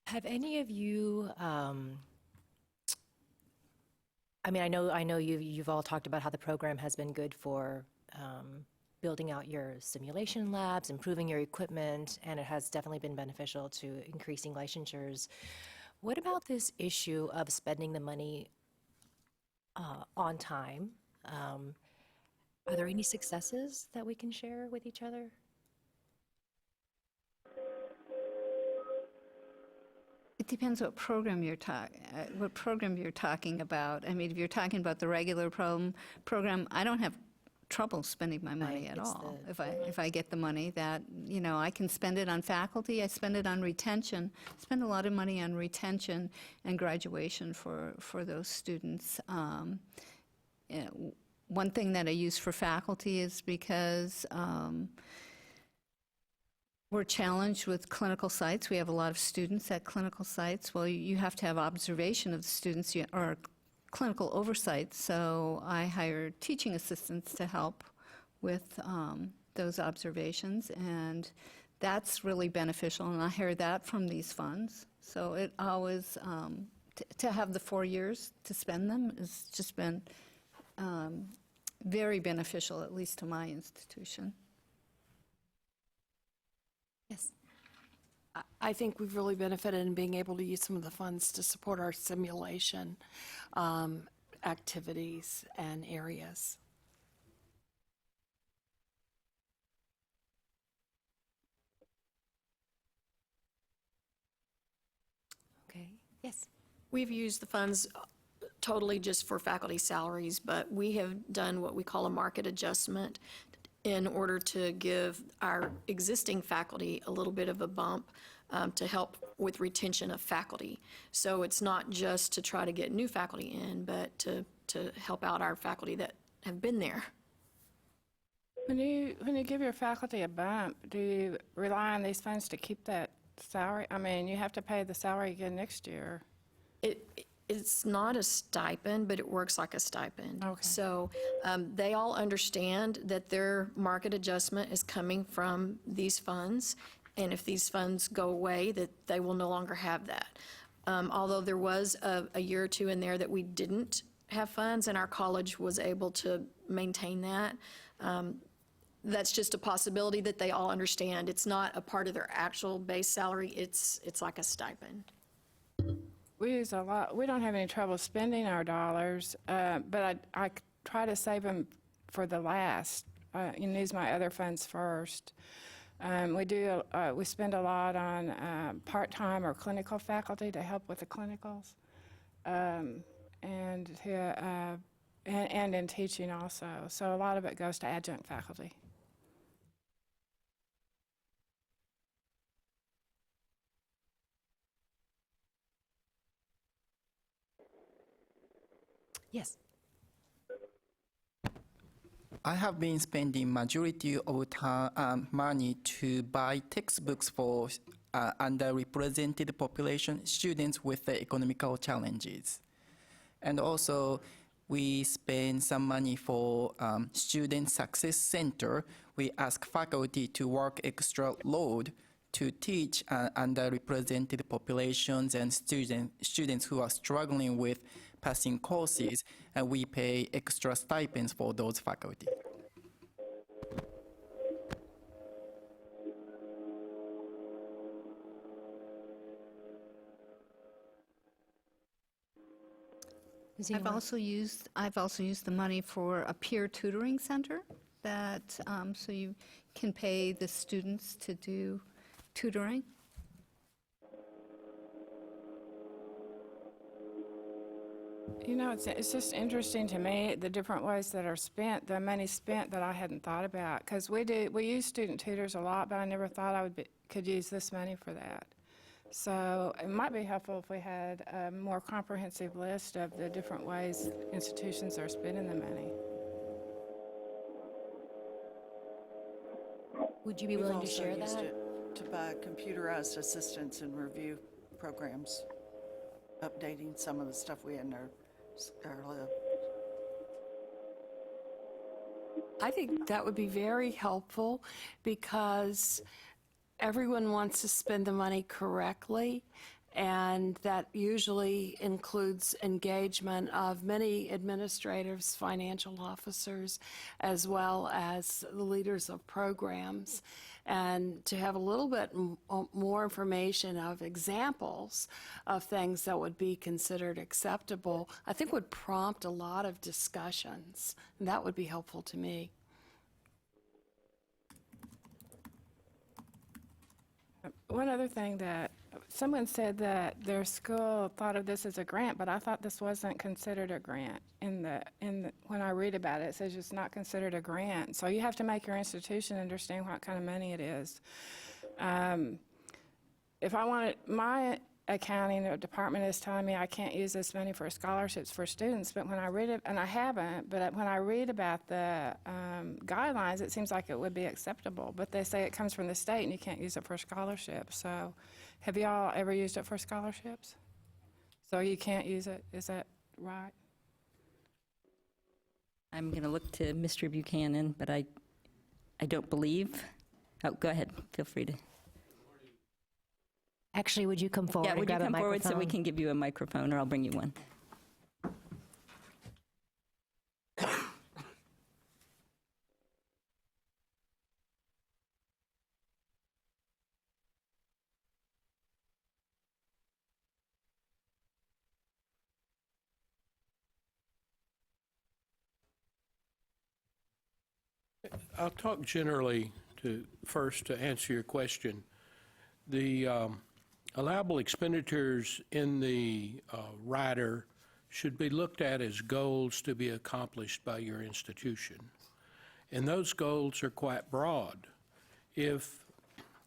Have any of you, I mean, I know you've all talked about how the program has been good for building out your simulation labs, improving your equipment, and it has definitely been beneficial to increasing licensures. What about this issue of spending the money on time? Are there any successes that we can share with each other? It depends what program you're talking about. I mean, if you're talking about the regular program, I don't have trouble spending my money at all. If I get the money, that I can spend it on faculty. I spend it on retention. Spend a lot of money on retention and graduation for those students. One thing that I use for faculty is because we're challenged with clinical sites. We have a lot of students at clinical sites. Well, you have to have observation of the students or clinical oversight, so I hire teaching assistants to help with those observations, and that's really beneficial, and I hire that from these funds. So it always, to have the 4 years to spend them has just been very beneficial, at least to my institution. Yes. I think we've really benefited in being able to use some of the funds to support our simulation activities and areas. Okay. Yes. We've used the funds totally just for faculty salaries, but we have done what we call a market adjustment in order to give our existing faculty a little bit of a bump to help with retention of faculty. So it's not just to try to get new faculty in, but to help out our faculty that have been there. When you give your faculty a bump, do you rely on these funds to keep that salary? I mean, you have to pay the salary again next year. It's not a stipend, but it works like a stipend. Okay. So they all understand that their market adjustment is coming from these funds, and if these funds go away, that they will no longer have that. Although there was a year or two in there that we didn't have funds, and our college was able to maintain that. That's just a possibility that they all understand. It's not a part of their actual base salary. It's like a stipend. We use a lot. We don't have any trouble spending our dollars, but I try to save them for the last and use my other funds first. We spend a lot on part-time or clinical faculty to help with the clinicals, and in teaching also. So a lot of it goes to adjunct faculty. Yes. I have been spending majority of time, money to buy textbooks for underrepresented population, students with economical challenges. And also, we spend some money for Student Success Center. We ask faculty to work extra load to teach underrepresented populations and students who are struggling with passing courses, and we pay extra stipends for those faculty. I've also used the money for a peer tutoring center that so you can pay the students to do tutoring. You know, it's just interesting to me, the different ways that are spent, the money spent that I hadn't thought about. Because we use student tutors a lot, but I never thought I could use this money for that. So it might be helpful if we had a more comprehensive list of the different ways institutions are spending the money. Would you be willing to share We've also that? used it to buy computerized assistance and review programs, updating some of the stuff we had in our lab. I think that would be very helpful because everyone wants to spend the money correctly, and that usually includes engagement of many administrators, financial officers, as well as the leaders of programs. And to have a little bit more information of examples of things that would be considered acceptable, I think would prompt a lot of discussions, and that would be helpful to me. One other thing that someone said that their school thought of this as a grant, but I thought this wasn't considered a grant. When I read about it, it says it's not considered a grant. So you have to make your institution understand what kind of money it is. If I wanted, my accounting department is telling me I can't use this money for scholarships for students, but when I read it, and I haven't, but when I read about the guidelines, it seems like it would be acceptable. But they say it comes from the state and you can't use it for scholarships. So have y'all ever used it for scholarships? So you can't use it, is that right? I'm going to look to Mr. Buchanan, but I don't believe. Oh, go ahead. Feel free to. Actually, would you come forward and would you grab a come forward so we microphone? can give you a microphone, or I'll bring you one. I'll talk generally first to answer your question. The allowable expenditures in the rider should be looked at as goals to be accomplished by your institution. And those goals are quite broad. If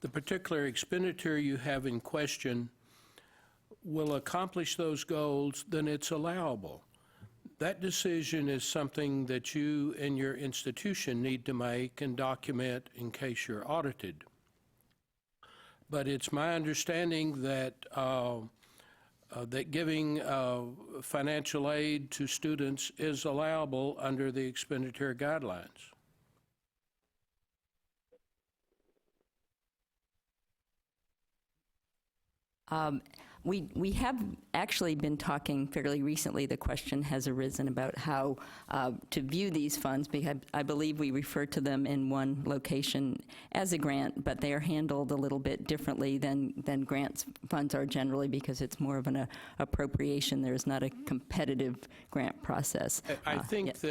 the particular expenditure you have in question will accomplish those goals, then it's allowable. That decision is something that you and your institution need to make and document in case you're audited. But it's my understanding that that giving financial aid to students is allowable under the expenditure guidelines. We have actually been talking fairly recently. The question has arisen about how to view these funds, because I believe we refer to them in one location as a grant, but they are handled a little bit differently than grants funds are generally, because it's more of an appropriation. There is not a competitive grant process. I think yes.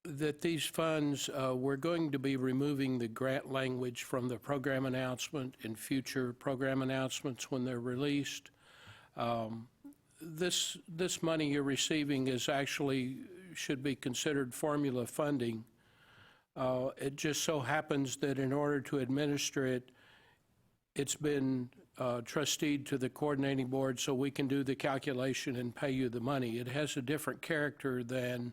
that these funds, we're going to be removing the grant language from the program announcement and future program announcements when they're released. This money you're receiving is actually should be considered formula funding. It just so happens that in order to administer it, it's been trusteed to the coordinating board so we can do the calculation and pay you the money. It has a different character than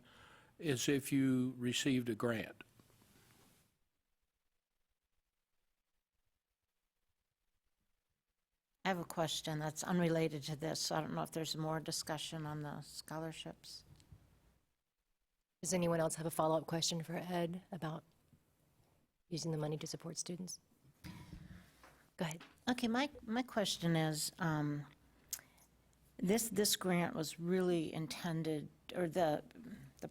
as if you received a grant. I have a question that's unrelated to this. So I don't know if there's more discussion on the scholarships. Does anyone else have a follow-up question for Ed about using the money to support students? Go ahead. Okay, my question is, this grant was really intended, or the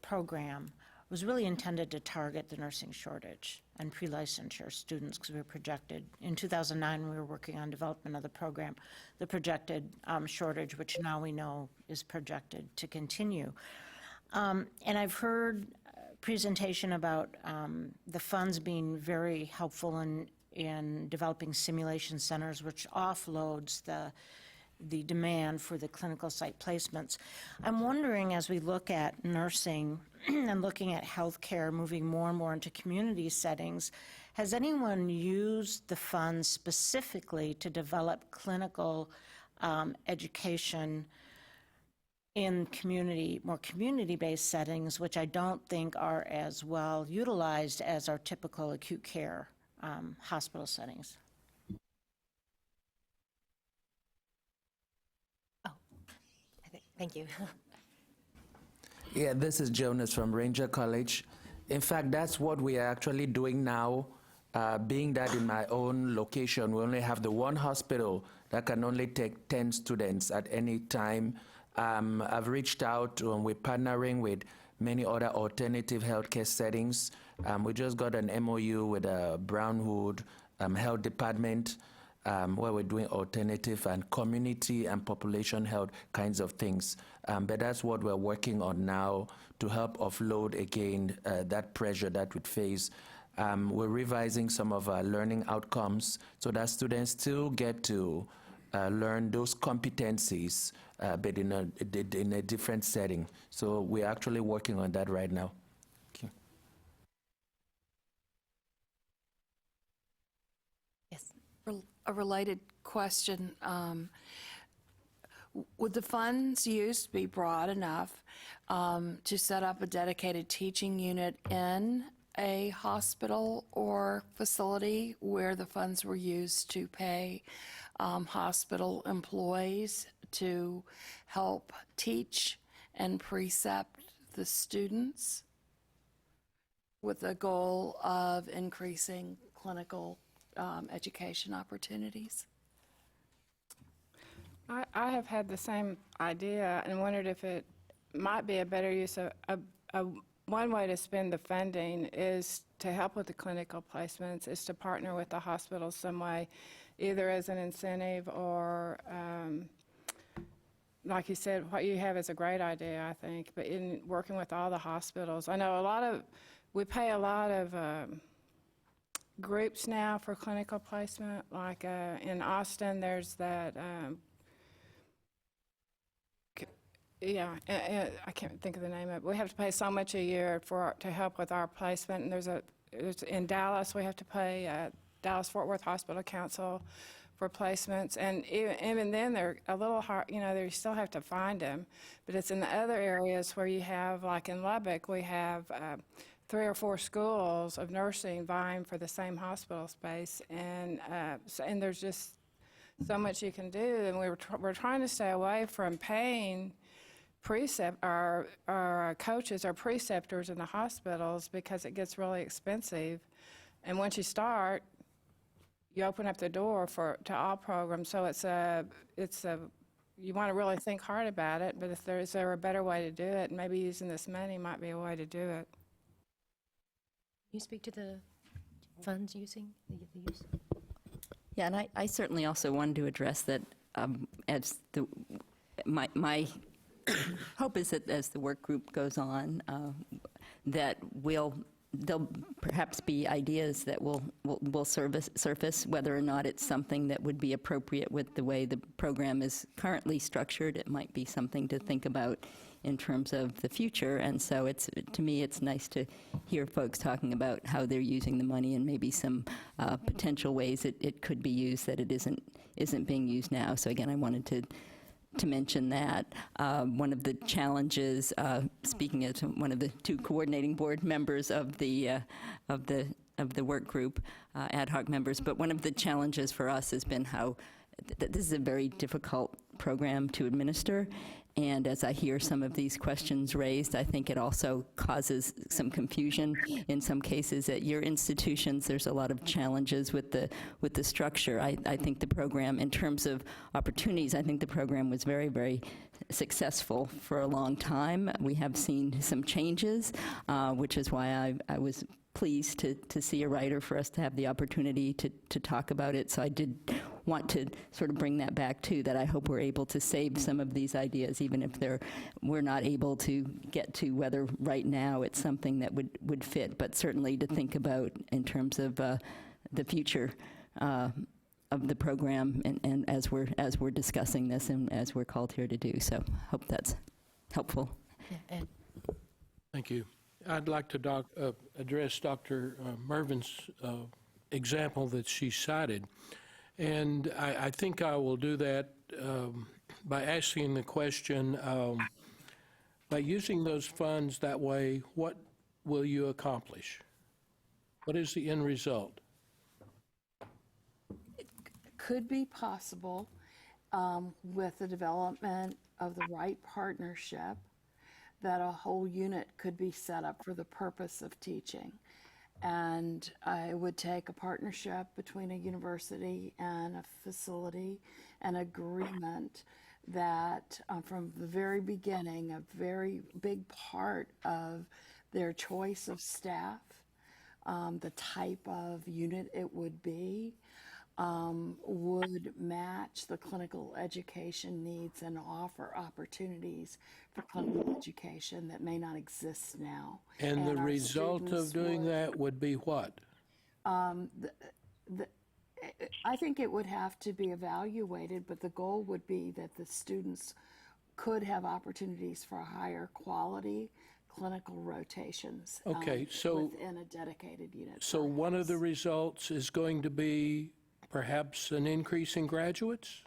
program was really intended to target the nursing shortage and pre-licensure students, because we were projected, in 2009, when we were working on development of the program, the projected shortage, which now we know is projected to continue. And I've heard presentation about the funds being very helpful in developing simulation centers, which offloads the demand for the clinical site placements. I'm wondering, as we look at nursing and looking at healthcare moving more and more into community settings, has anyone used the funds specifically to develop clinical education in more community-based settings, which I don't think are as well utilized as our typical acute care hospital settings? Thank you. Yeah, this is Jonas from Ranger College. In fact, that's what we are actually doing now. Being that in my own location, we only have the one hospital that can only take 10 students at any time. I've reached out, we're partnering with many other alternative healthcare settings. We just got an MOU with Brownwood Health Department, where we're doing alternative and community and population health kinds of things. But that's what we're working on now to help offload again that pressure that we face. We're revising some of our learning outcomes so that students still get to learn those competencies, but in a different setting. So we're actually working on that right now. Okay. Yes. A related question. Would the funds used be broad enough to set up a dedicated teaching unit in a hospital or facility where the funds were used to pay hospital employees to help teach and precept the students with the goal of increasing clinical education opportunities? I have had the same idea and wondered if it might be a better use of one way to spend the funding is to help with the clinical placements, is to partner with the hospital some way, either as an incentive or, like you said, what you have is a great idea, I think, but in working with all the hospitals. I know we pay a lot of groups now for clinical placement, like in Austin, there's that, I can't think of the name of it. We have to pay so much a year to help with our placement, and there's in Dallas, we have to pay Dallas-Fort Worth Hospital Council for placements, and even then they're a little hard, you still have to find them, but it's in the other areas where you have, like in Lubbock, we have 3 or 4 schools of nursing vying for the same hospital space, and there's just so much you can do, and we're trying to stay away from paying our coaches or preceptors in the hospitals because it gets really expensive, and once you start, you open up the door to all programs. So you want to really think hard about it, but is there a better way to do it? Maybe using this money might be a way to do it. Can you speak to the funds using the use? Yeah, and I certainly also wanted to address that as my hope is that as the work group goes on, that there'll perhaps be ideas that will surface whether or not it's something that would be appropriate with the way the program is currently structured. It might be something to think about in terms of the future, and so to me it's nice to hear folks talking about how they're using the money and maybe some potential ways it could be used that it isn't being used now. So again, I wanted to mention that. One of the challenges, speaking as one of the 2 coordinating board members of the work group, ad hoc members, but one of the challenges for us has been how this is a very difficult program to administer. And as I hear some of these questions raised, I think it also causes some confusion in some cases. At your institutions, there's a lot of challenges with the structure. I think the program, in terms of opportunities, I think the program was very, very successful for a long time. We have seen some changes, which is why I was pleased to see a writer for us to have the opportunity to talk about it. So I did want to sort of bring that back too, that I hope we're able to save some of these ideas, even if we're not able to get to whether right now it's something that would fit, but certainly to think about in terms of the future of the program and as we're discussing this and as we're called here to do. So hope that's helpful. Yeah, Ed. Thank you. I'd like to address Dr. Mervin's example that she cited. And I think I will do that by asking the question, by using those funds that way, what will you accomplish? What is the end result? It could be possible with the development of the right partnership that a whole unit could be set up for the purpose of teaching. And it would take a partnership between a university and a facility, an agreement that from the very beginning, a very big part of their choice of staff, the type of unit it would be, would match the clinical education needs and offer opportunities for clinical education that may not exist now. And the result of doing that would be what? I think it would have to be evaluated, but the goal would be that the students could have opportunities for higher quality clinical rotations within a dedicated unit. So one of the results is going to be perhaps an increase in graduates?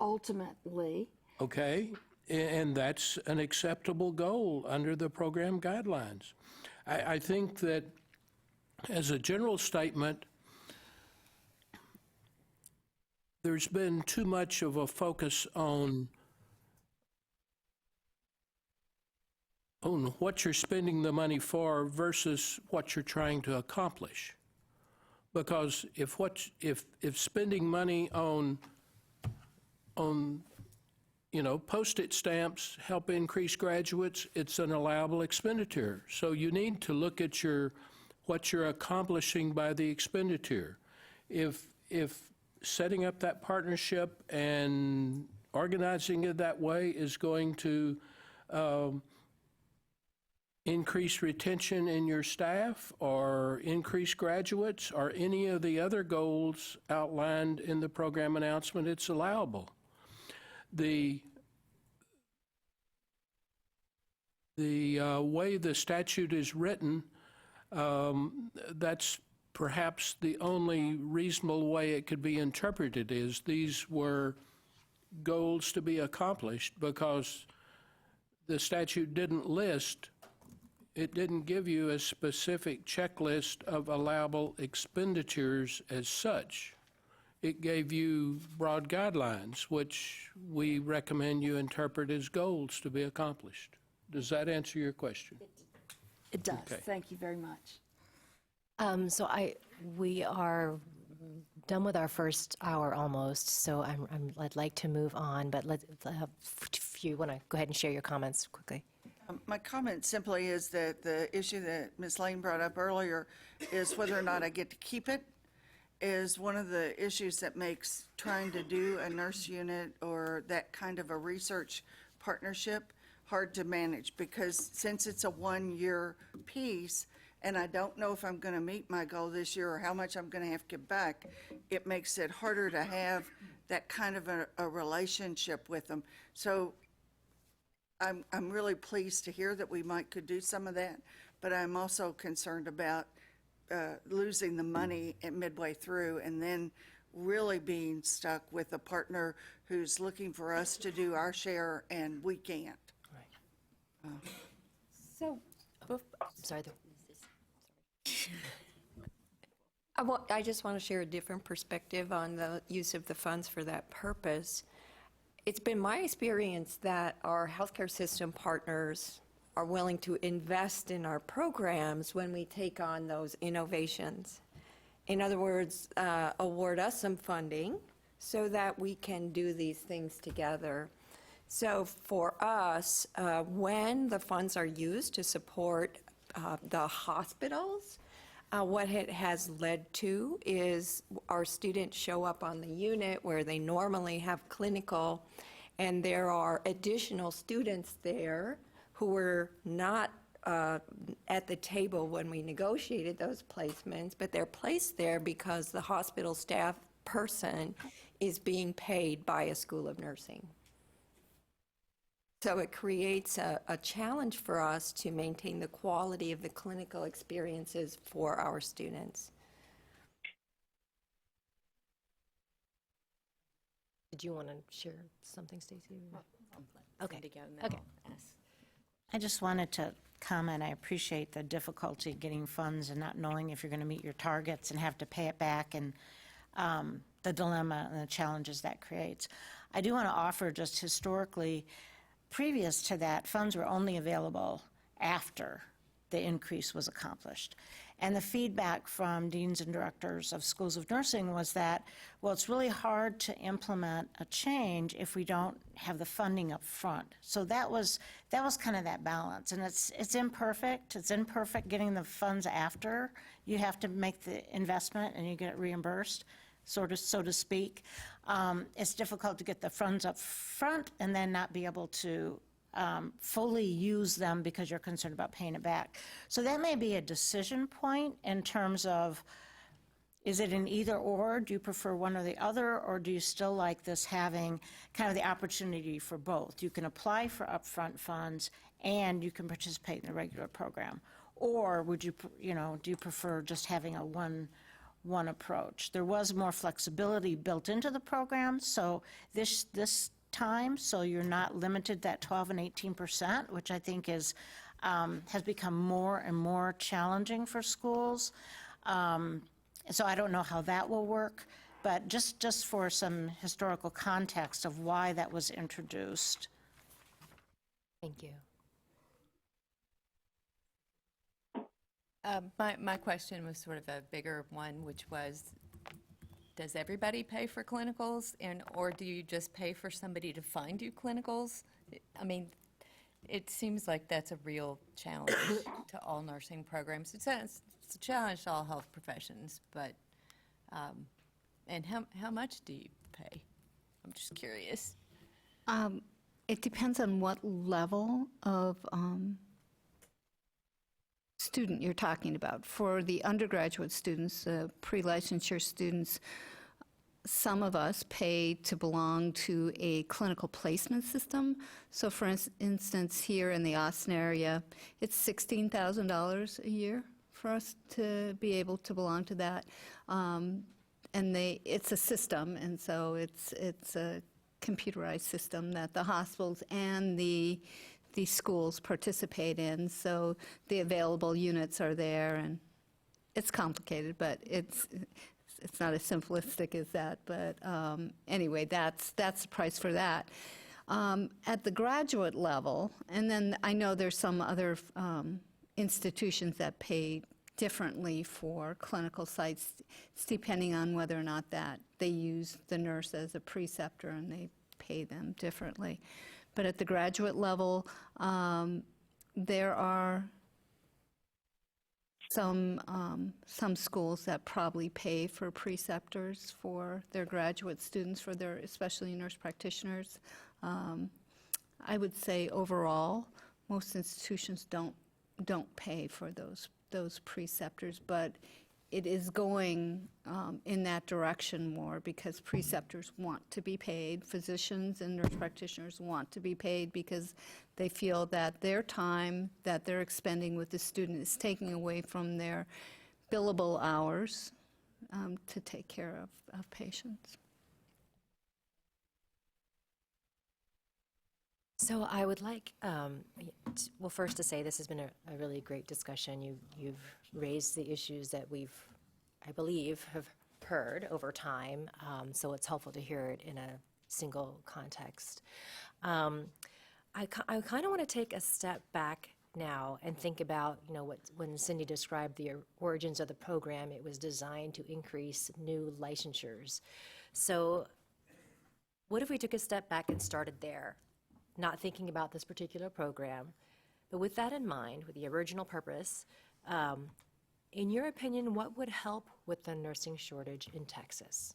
Ultimately. Okay, and that's an acceptable goal under the program guidelines. I think that as a general statement, there's been too much of a focus on what you're spending the money for versus what you're trying to accomplish. Because if spending money on post-it stamps help increase graduates, it's an allowable expenditure. So you need to look at what you're accomplishing by the expenditure. If setting up that partnership and organizing it that way is going to increase retention in your staff or increase graduates or any of the other goals outlined in the program announcement, it's allowable. The way the statute is written, that's perhaps the only reasonable way it could be interpreted, is these were goals to be accomplished, because the statute didn't list, it didn't give you a specific checklist of allowable expenditures as such. It gave you broad guidelines, which we recommend you interpret as goals to be accomplished. Does that answer your question? It does. Okay. Thank you very much. We are done with our first hour almost, so I'd like to move on, but if you want to go ahead and share your comments quickly. My comment simply is that the issue that Ms. Lane brought up earlier is whether or not I get to keep it is one of the issues that makes trying to do a nurse unit or that kind of a research partnership hard to manage, because since it's a one-year piece and I don't know if I'm going to meet my goal this year or how much I'm going to have to give back, it makes it harder to have that kind of a relationship with them. So I'm really pleased to hear that we could do some of that, but I'm also concerned about losing the money at midway through and then really being stuck with a partner who's looking for us to do our share and we can't. Right. Sorry. I just want to share a different perspective on the use of the funds for that purpose. It's been my experience that our healthcare system partners are willing to invest in our programs when we take on those innovations. In other words, award us some funding so that we can do these things together. So for us, when the funds are used to support the hospitals, what it has led to is our students show up on the unit where they normally have clinical, and there are additional students there who were not at the table when we negotiated those placements, but they're placed there because the hospital staff person is being paid by a school of nursing. So it creates a challenge for us to maintain the quality of the clinical experiences for our students. Did you want to share something, Stacy? Okay. Okay. I just wanted to comment, I appreciate the difficulty getting funds and not knowing if you're going to meet your targets and have to pay it back, and the dilemma and the challenges that creates. I do want to offer, just historically, previous to that, funds were only available after the increase was accomplished. And the feedback from deans and directors of schools of nursing was that, well, it's really hard to implement a change if we don't have the funding up front. So that was kind of that balance. And it's imperfect. It's imperfect getting the funds after. You have to make the investment and you get it reimbursed, so to speak. It's difficult to get the funds up front and then not be able to fully use them because you're concerned about paying it back. So that may be a decision point in terms of, is it an either or? Do you prefer one or the other, or do you still like this having kind of the opportunity for both? You can apply for upfront funds and you can participate in the regular program. Or would you, do you prefer just having a one approach? There was more flexibility built into the program, so this time, so you're not limited that 12 and 18%, which I think is has become more and more challenging for schools. So I don't know how that will work, but just for some historical context of why that was introduced. Thank you. My question was sort of a bigger one, which was, does everybody pay for clinicals, or do you just pay for somebody to find you clinicals? I mean, it seems like that's a real challenge to all nursing programs. It's a challenge to all health professions, but, and how much do you pay? I'm just curious. It depends on what level of student you're talking about. For the undergraduate students, pre-licensure students, some of us pay to belong to a clinical placement system. So for instance, here in the Austin area, it's $16,000 a year for us to be able to belong to that. And it's a system, and so it's a computerized system that the hospitals and the schools participate in, so the available units are there, and it's complicated, but it's not as simplistic as that. But anyway, that's the price for that. At the graduate level, and then I know there's some other institutions that pay differently for clinical sites, it's depending on whether or not that they use the nurse as a preceptor, and they pay them differently. But at the graduate level, there are some schools that probably pay for preceptors for their graduate students, for their especially nurse practitioners. I would say overall, most institutions don't pay for those preceptors, but it is going in that direction more because preceptors want to be paid. Physicians and nurse practitioners want to be paid because they feel that their time that they're expending with the student is taking away from their billable hours to take care of patients. So I would like, well, first to say this has been a really great discussion. You've raised the issues that we've I believe, have heard over time, so it's helpful to hear it in a single context. I kind of want to take a step back now and think about, when Cindy described the origins of the program, it was designed to increase new licensures. So what if we took a step back and started there, not thinking about this particular program, but with that in mind, with the original purpose, in your opinion, what would help with the nursing shortage in Texas?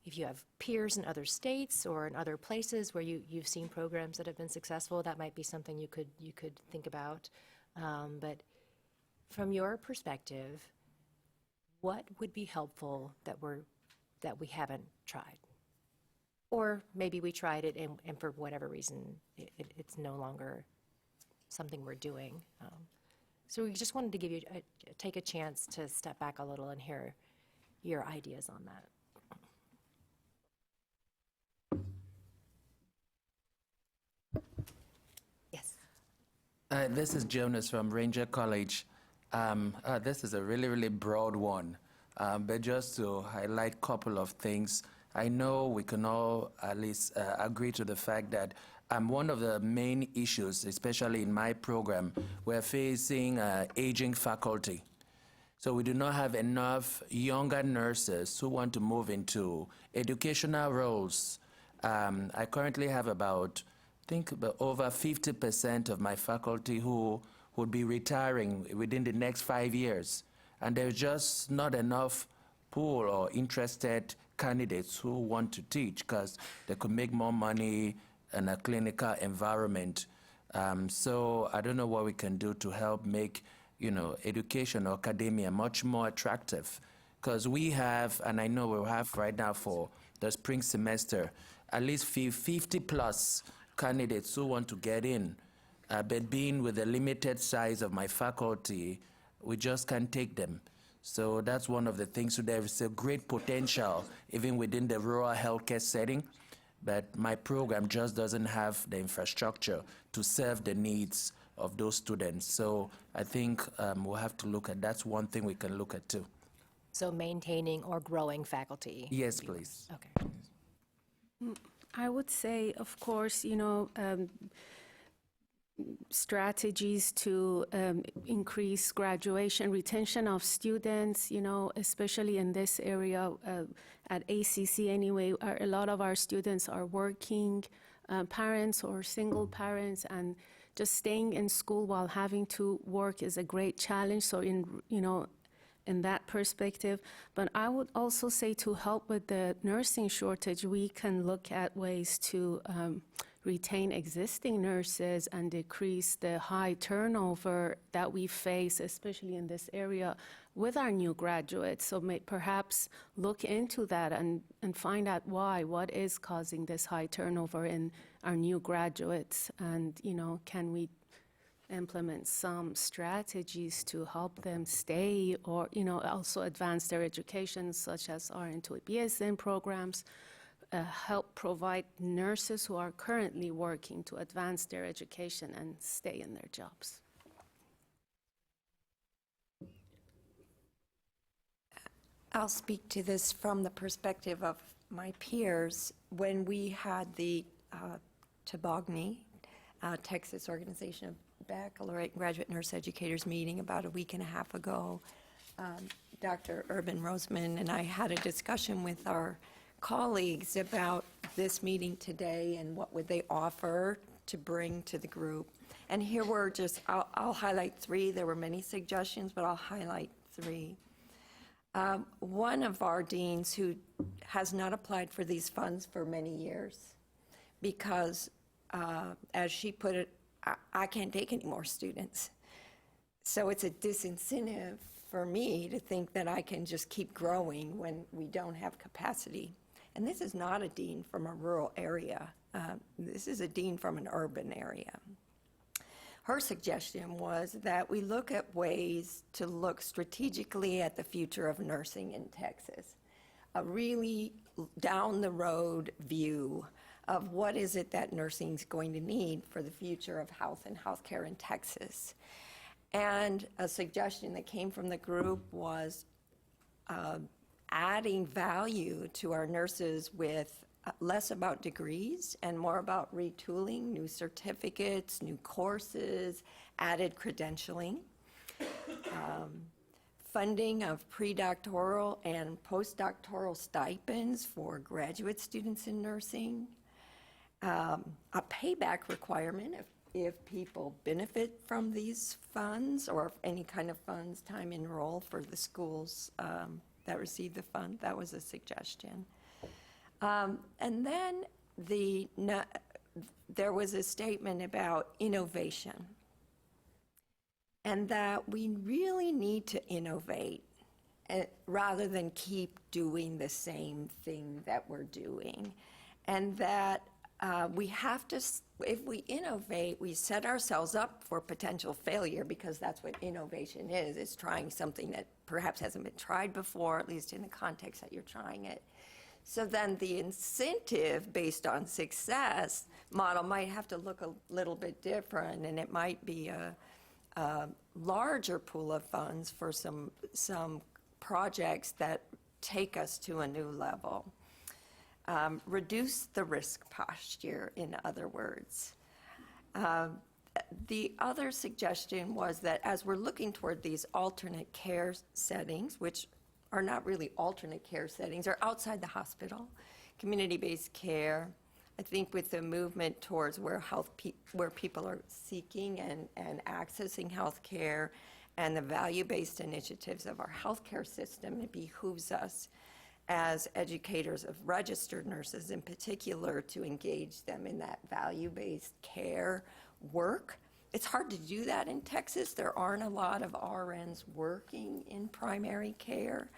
If you have peers in other states or in other places where you've seen programs that have been successful, that might be something you could think about. But from your perspective, what would be helpful that we haven't tried? Or maybe we tried it and for whatever reason it's no longer something we're doing. So we just wanted to give you take a chance to step back a little and hear your ideas on that. This is Jonas from Ranger College. This is a really, really broad one, but just to highlight a couple of things, I know we can all at least agree to the fact that one of the main issues, especially in my program, we're facing aging faculty. So we do not have enough younger nurses who want to move into educational roles. I currently have about over 50% of my faculty who would be retiring within the next 5 years. And there's just not enough pool or interested candidates who want to teach because they could make more money in a clinical environment. So I don't know what we can do to help make, education or academia much more attractive. Because we have, and I know we'll have right now for the spring semester, at least 50 plus candidates who want to get in, but being with the limited size of my faculty, we just can't take them. So that's one of the things. So there is a great potential even within the rural healthcare setting, but my program just doesn't have the infrastructure to serve the needs of those students. So I think we'll have to look at, that's one thing we can look at too. So maintaining or growing faculty? Yes, please. Okay. I would say, of course, strategies to increase graduation, retention of students, especially in this area at ACC anyway, a lot of our students are working parents or single parents, and just staying in school while having to work is a great challenge. So in that perspective. But I would also say to help with the nursing shortage, we can look at ways to retain existing nurses and decrease the high turnover that we face, especially in this area, with our new graduates. So perhaps look into that and find out what is causing this high turnover in our new graduates, and can we implement some strategies to help them stay, or also advance their education, such as RN to BSN programs, help provide nurses who are currently working to advance their education and stay in their jobs. I'll speak to this from the perspective of my peers. When we had the TBOGNI, Texas Organization of Baccalaureate and Graduate Nurse Educators meeting about a week and a half ago, Dr. Urban Roseman and I had a discussion with our colleagues about this meeting today and what would they offer to bring to the group. And here we're just, I'll highlight three. There were many suggestions, but I'll highlight three. One of our deans who has not applied for these funds for many years because, as she put it, I can't take any more students. So it's a disincentive for me to think that I can just keep growing when we don't have capacity. And this is not a dean from a rural area. This is a dean from an urban area. Her suggestion was that we look at ways to look strategically at the future of nursing in Texas, a really down the road view of what is it that nursing is going to need for the future of health and healthcare in Texas. And a suggestion that came from the group was adding value to our nurses with less about degrees and more about retooling, new certificates, new courses, added credentialing, funding of predoctoral and postdoctoral stipends for graduate students in nursing, a payback requirement if people benefit from these funds or any kind of funds, time enroll for the schools that receive the fund. That was a suggestion. And then there was a statement about innovation, and that we really need to innovate rather than keep doing the same thing that we're doing. And that we have to, if we innovate, we set ourselves up for potential failure, because that's what innovation is. It's trying something that perhaps hasn't been tried before, at least in the context that you're trying it. So then the incentive based on success model might have to look a little bit different, and it might be a larger pool of funds for some projects that take us to a new level. Reduce the risk posture, in other words. The other suggestion was that as we're looking toward these alternate care settings, which are not really alternate care settings, are outside the hospital, community-based care, I think with the movement towards where people are seeking and accessing health care and the value-based initiatives of our healthcare system, it behooves us as educators of registered nurses in particular to engage them in that value-based care work. It's hard to do that in Texas. There aren't a lot of RNs working in primary care.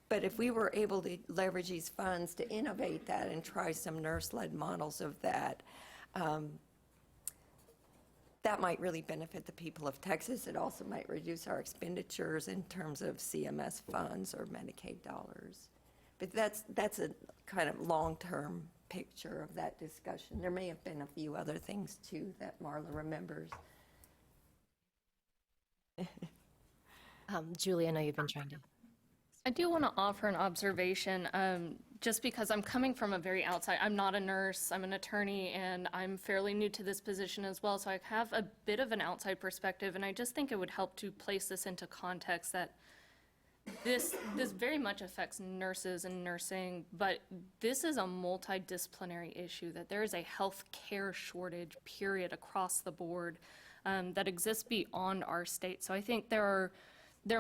But if we were able to leverage these funds to innovate that and try some nurse-led models of that, that might really benefit the people of Texas. It also might reduce our expenditures in terms of CMS funds or Medicaid dollars. But that's a kind of long-term picture of that discussion. There may have been a few other things, too, that Marla remembers. Julie, I know you've been trying to. I do want to offer an observation, just because I'm coming from a very outside, I'm not a nurse, I'm an attorney, and I'm fairly new to this position as well, so I have a bit of an outside perspective, and I just think it would help to place this into context that this very much affects nurses and nursing, but this is a multidisciplinary issue, that there is a health care shortage, period, across the board that exists beyond our state. So I think there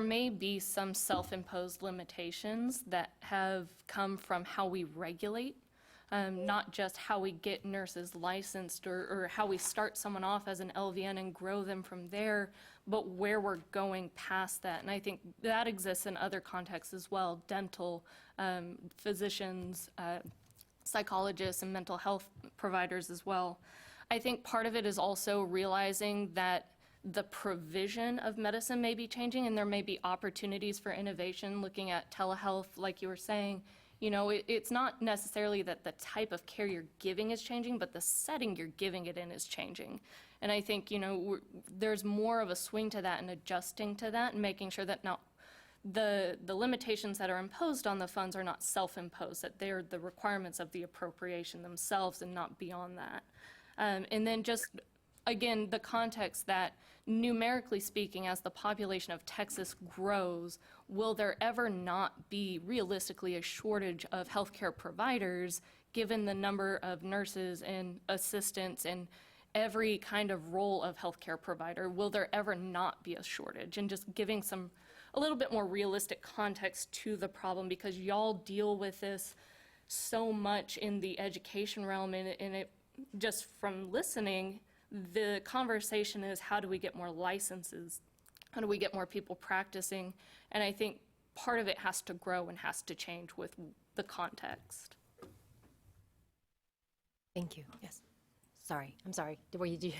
may be some self-imposed limitations that have come from how we regulate, not just how we get nurses licensed or how we start someone off as an LVN and grow them from there, but where we're going past that. And I think that exists in other contexts as well, dental, physicians, psychologists, and mental health providers as well. I think part of it is also realizing that the provision of medicine may be changing, and there may be opportunities for innovation, looking at telehealth, like you were saying. You know, it's not necessarily that the type of care you're giving is changing, but the setting you're giving it in is changing. And I think, you know, there's more of a swing to that and adjusting to that and making sure that now the limitations that are imposed on the funds are not self-imposed, that they're the requirements of the appropriation themselves and not beyond that. And then just, again, the context that numerically speaking, as the population of Texas grows, will there ever not be realistically a shortage of healthcare providers given the number of nurses and assistants and every kind of role of healthcare provider? Will there ever not be a shortage? And just giving a little bit more realistic context to the problem, because y'all deal with this so much in the education realm, and it just from listening, the conversation is, how do we get more licenses? How do we get more people practicing? And I think part of it has to grow and has to change with the context. Thank you. Yes. Sorry. I'm sorry. Were you?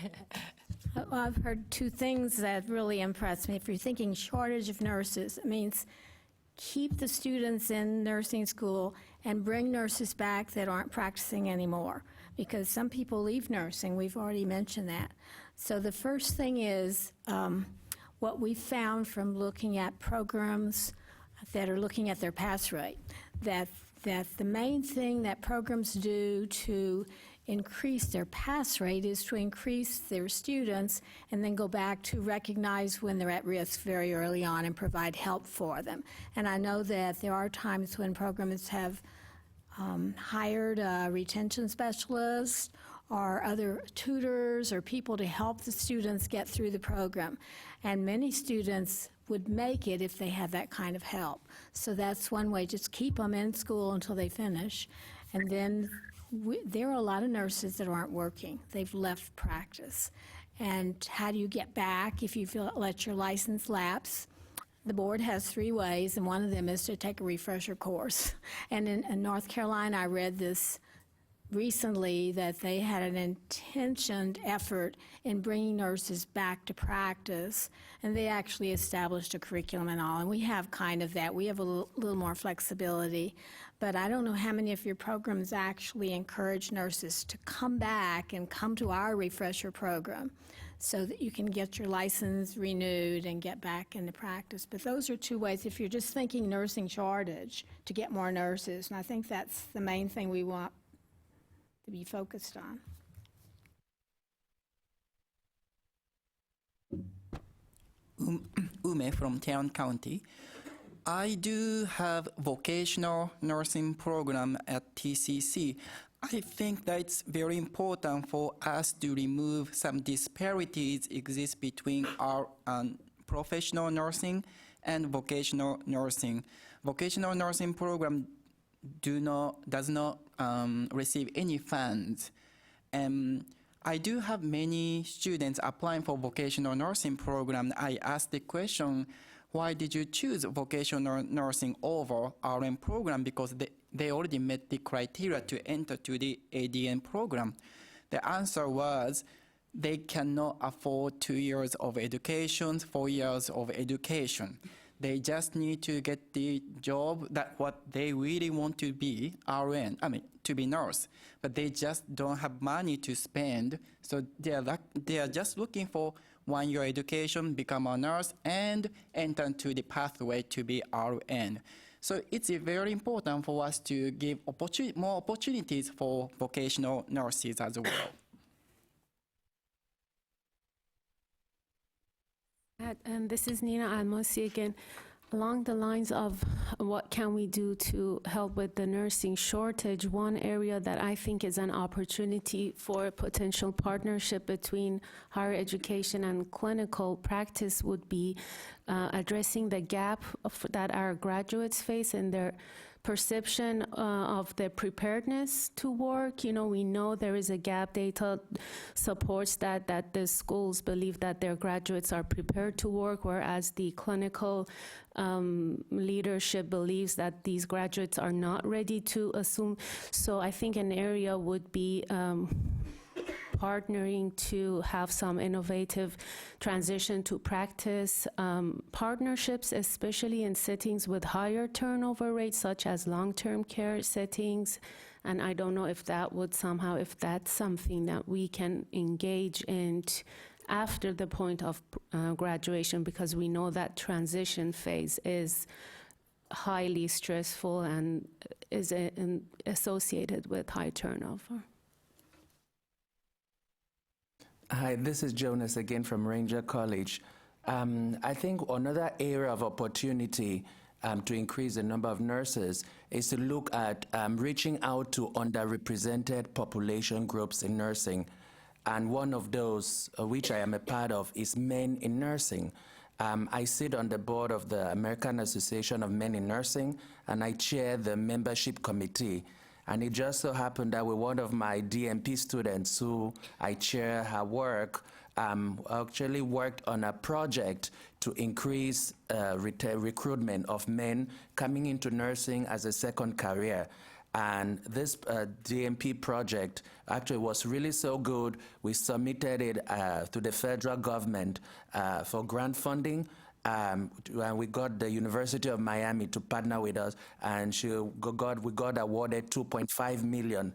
Well, I've heard two things that really impressed me. If you're thinking shortage of nurses, it means keep the students in nursing school and bring nurses back that aren't practicing anymore, because some people leave nursing. We've already mentioned that. So the first thing is, what we found from looking at programs that are looking at their pass rate, that the main thing that programs do to increase their pass rate is to increase their students and then go back to recognize when they're at risk very early on and provide help for them. And I know that there are times when programs have hired retention specialists or other tutors or people to help the students get through the program. And many students would make it if they had that kind of help. So that's one way, just keep them in school until they finish. And then there are a lot of nurses that aren't working. They've left practice. And how do you get back if you let your license lapse? The board has 3 ways, and one of them is to take a refresher course. And in North Carolina, I read this recently that they had an intentioned effort in bringing nurses back to practice, and they actually established a curriculum and all, and we have kind of that. We have a little more flexibility, but I don't know how many of your programs actually encourage nurses to come back and come to our refresher program so that you can get your license renewed and get back into practice. But those are 2 ways if you're just thinking nursing shortage, to get more nurses, and I think that's the main thing we want to be focused on. Ume from Town County. I do have vocational nursing program at TCC. I think that it's very important for us to remove some disparities exist between our professional nursing and vocational nursing. Vocational nursing program does not receive any funds. I do have many students applying for vocational nursing program. I asked the question, why did you choose vocational nursing over RN program? Because they already met the criteria to enter to the ADN program. The answer was they cannot afford 2 years of education, 4 years of education. They just need to get the job that what they really want to be, RN, to be nurse. But they just don't have money to spend. So they are just looking for 1 year education, become a nurse, and enter into the pathway to be RN. So it's very important for us to give more opportunities for vocational nurses as well. And this is Nina Almosi again. Along the lines of what can we do to help with the nursing shortage, one area that I think is an opportunity for a potential partnership between higher education and clinical practice would be addressing the gap that our graduates face in their perception of their preparedness to work. You know, we know there is a gap. Data supports that the schools believe that their graduates are prepared to work, whereas the clinical leadership believes that these graduates are not ready to assume. So I think an area would be partnering to have some innovative transition to practice partnerships, especially in settings with higher turnover rates, such as long-term care settings. And I don't know if that would somehow, if that's something that we can engage in after the point of graduation, because we know that transition phase is highly stressful and is associated with high turnover. Hi, this is Jonas again from Ranger College. I think another area of opportunity to increase the number of nurses is to look at reaching out to underrepresented population groups in nursing. And one of those, which I am a part of, is men in nursing. I sit on the board of the American Association of Men in Nursing, and I chair the membership committee. And it just so happened that with one of my DMP students, who I chair her work, actually worked on a project to increase recruitment of men coming into nursing as a second career. And this DMP project actually was really so good, we submitted it to the federal government for grant funding. And we got the University of Miami to partner with us, and we got awarded $2.5 million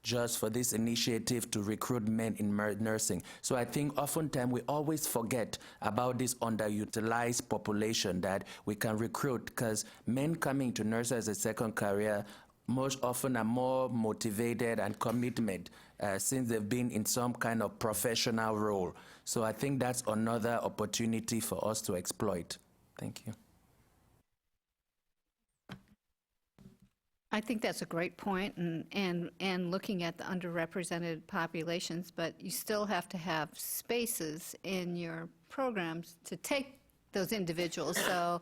just for this initiative to recruit men in nursing. So I think oftentimes we always forget about this underutilized population that we can recruit, because men coming to nursing as a second career most often are more motivated and committed since they've been in some kind of professional role. So I think that's another opportunity for us to exploit. Thank you. I think that's a great point, and looking at the underrepresented populations, but you still have to have spaces in your programs to take those individuals. So,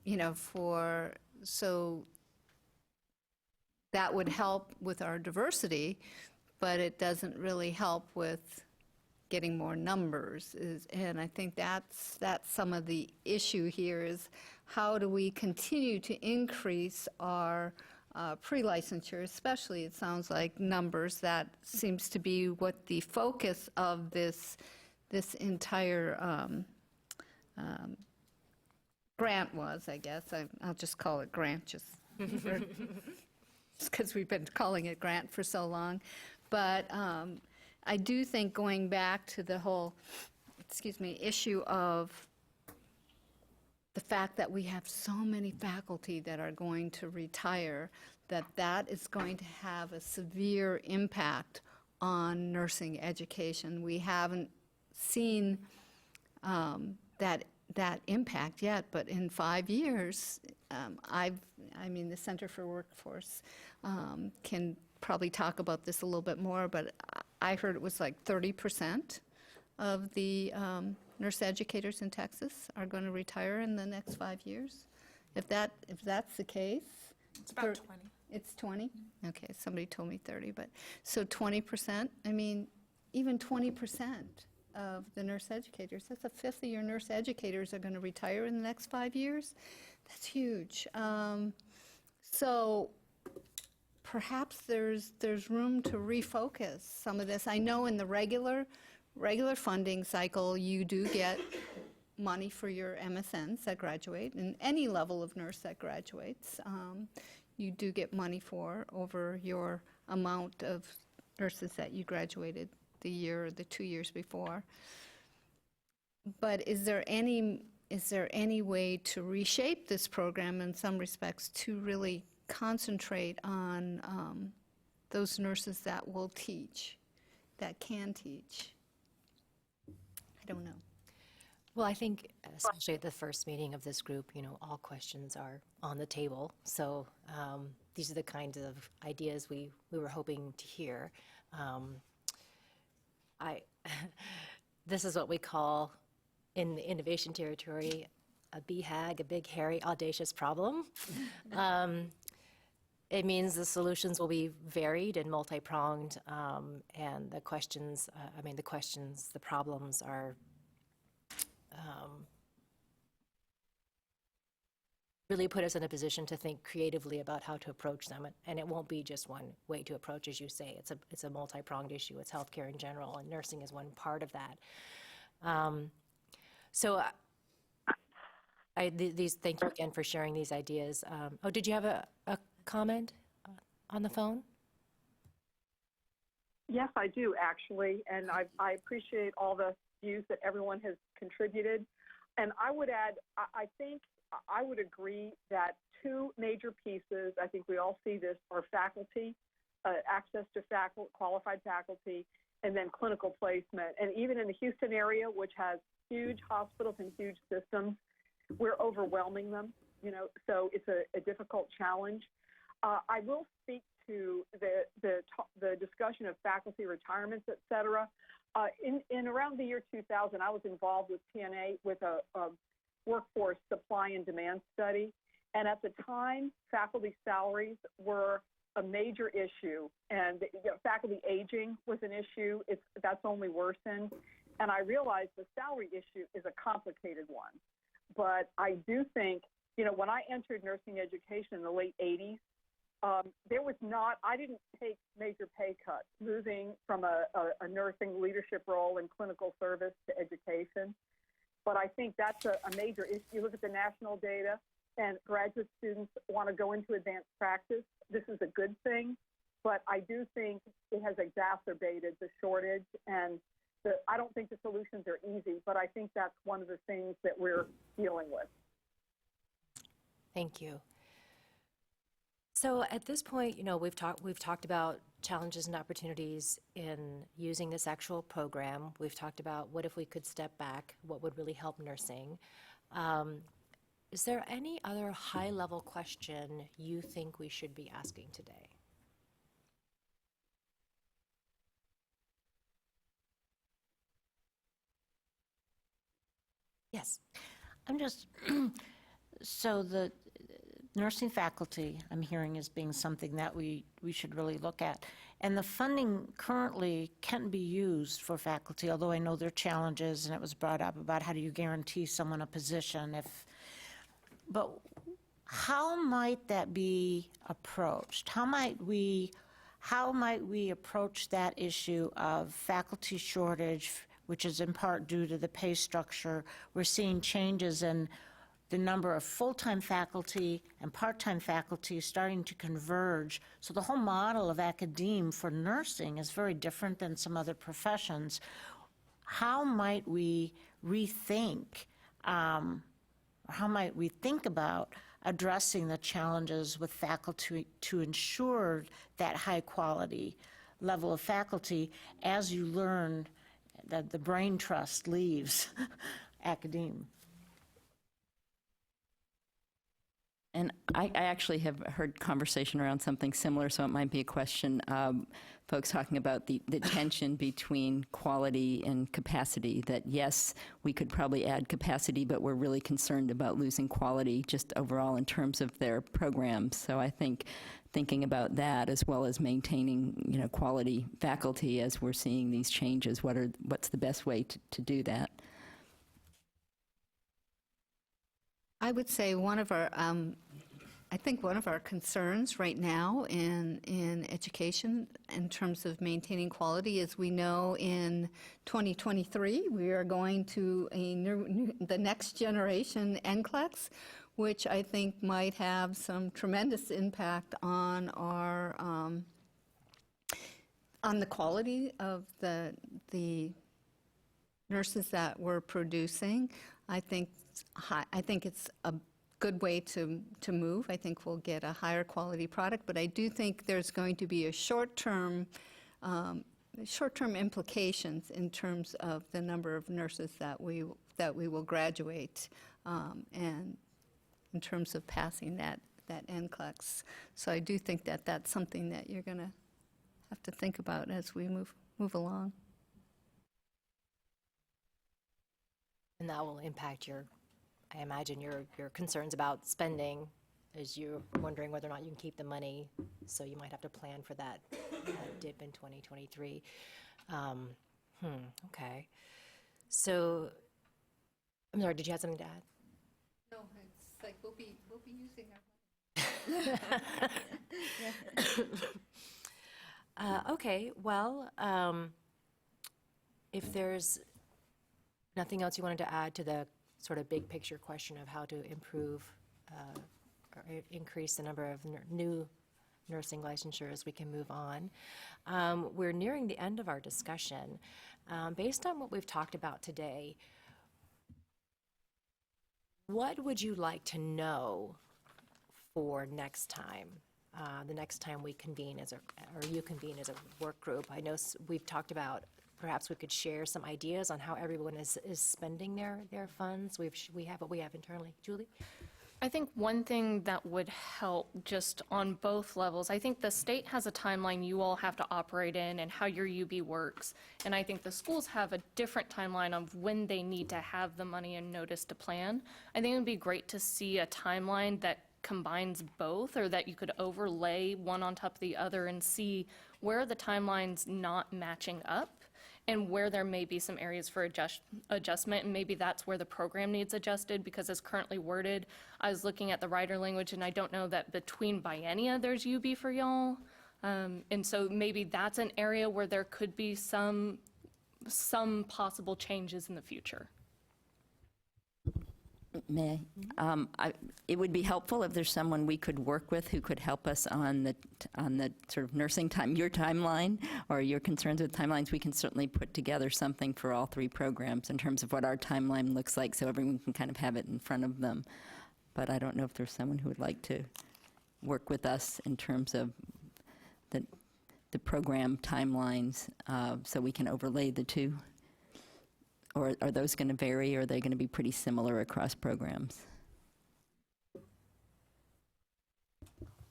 you know, so that would help with our diversity, but it doesn't really help with getting more numbers. And I think that's some of the issue here is how do we continue to increase our pre-licensure, especially it sounds like numbers. That seems to be what the focus of this entire grant was, I guess. I'll just call it grant, just because we've been calling it grant for so long. But I do think going back to the whole, issue of the fact that we have so many faculty that are going to retire, that is going to have a severe impact on nursing education. We haven't seen that impact yet, but in 5 years, the Center for Workforce can probably talk about this a little bit more, but I heard it was like 30% of the nurse educators in Texas are going to retire in the next 5 years. If that's the case, it's about 20. It's 20? Okay, somebody told me 30, but so 20%. I mean, even 20% of the nurse educators. That's a fifth of your nurse educators are going to retire in the next 5 years. That's huge. So perhaps there's room to refocus some of this. I know in the regular funding cycle, you do get money for your MSNs that graduate, and any level of nurse that graduates, you do get money for over your amount of nurses that you graduated the year or the 2 years before. But is there any way to reshape this program in some respects to really concentrate on those nurses that will teach, that can teach? I don't know. Well, I think especially at the first meeting of this group, you know, all questions are on the table. So these are the kinds of ideas we were hoping to hear. This is what we call in the innovation territory a BHAG, a big, hairy, audacious problem. It means the solutions will be varied and multi-pronged, and the questions, the problems are really put us in a position to think creatively about how to approach them, and it won't be just one way to approach, as you say. It's a multi-pronged issue. It's healthcare in general, and nursing is one part of that. Thank you again for sharing these ideas. Did you have a comment on the phone? Yes, I do, actually, and I appreciate all the views that everyone has contributed. And I would add, I think I would agree that two major pieces, I think we all see this, are faculty, access to qualified faculty, and then clinical placement. And even in the Houston area, which has huge hospitals and huge systems, we're overwhelming them, you know, so it's a difficult challenge. I will speak to the discussion of faculty retirements, et cetera. In around the year 2000, I was involved with TNA with a workforce supply and demand study. And at the time, faculty salaries were a major issue. And faculty aging was an issue. That's only worsened. And I realized the salary issue is a complicated one. But I do think, you know, when I entered nursing education in the late 80s, I didn't take major pay cuts moving from a nursing leadership role in clinical service to education. But I think that's a major issue. You look at the national data, and graduate students want to go into advanced practice. This is a good thing. but I do think it has exacerbated the shortage, and I don't think the solutions are easy, but I think that's one of the things that we're dealing with. Thank you. So at this point, we've talked about challenges and opportunities in using this actual program. We've talked about what if we could step back, what would really help nursing. Is there any other high-level question you think we should be asking today? Yes. I'm just, so the nursing faculty, I'm hearing as being something that we should really look at. And the funding currently can be used for faculty, although I know there are challenges, and it was brought up about how do you guarantee someone a position but how might that be approached? How might we approach that issue of faculty shortage, which is in part due to the pay structure? We're seeing changes in the number of full-time faculty and part-time faculty starting to converge. So the whole model of academe for nursing is very different than some other professions. How might we rethink, how might we think about addressing the challenges with faculty to ensure that high-quality level of faculty as you learn that the brain trust leaves academe? And I actually have heard conversation around something similar, so it might be a question. Folks talking about the tension between quality and capacity, that yes, we could probably add capacity, but we're really concerned about losing quality just overall in terms of their programs. So I think thinking about that as well as maintaining, quality faculty as we're seeing these changes, what's the best way to do that? I would say one of our concerns right now in education in terms of maintaining quality is we know in 2023 we are going to the next generation NCLEX, which I think might have some tremendous impact on our on the quality of the nurses that we're producing. I think it's a good way to move. I think we'll get a higher quality product, but I do think there's going to be a short-term implications in terms of the number of nurses that we will graduate, and in terms of passing that NCLEX. So I do think that that's something that you're going to have to think about as we move along. And that will impact I imagine your concerns about spending, as you're wondering whether or not you can keep the money, so you might have to plan for that dip in 2023. Okay. So, I'm sorry, did you have something to add? No, it's like we'll be using our money. Okay, well, if there's nothing else you wanted to add to the sort of big picture question of how to improve or increase the number of new nursing licensures, we can move on. We're nearing the end of our discussion. Based on what we've talked about today, what would you like to know for next time? The next time we convene or you convene as a work group. I know we've talked about perhaps we could share some ideas on how everyone is spending their funds. We have what we have internally. Julie? I think one thing that would help just on both levels, I think the state has a timeline you all have to operate in and how your UB works. And I think the schools have a different timeline of when they need to have the money and notice to plan. I think it would be great to see a timeline that combines both, or that you could overlay one on top of the other and see where the timeline's not matching up and where there may be some areas for adjustment, and maybe that's where the program needs adjusted, because as currently worded, I was looking at the rider language, and I don't know that between biennia there's UB for y'all. And so maybe that's an area where there could be some possible changes in the future. May I? It would be helpful if there's someone we could work with who could help us on the sort of nursing time, your timeline, or your concerns with timelines. We can certainly put together something for all 3 programs in terms of what our timeline looks like, so everyone can kind of have it in front of them. But I don't know if there's someone who would like to work with us in terms of the program timelines, so we can overlay the 2. Or are those going to vary, or are they going to be pretty similar across programs?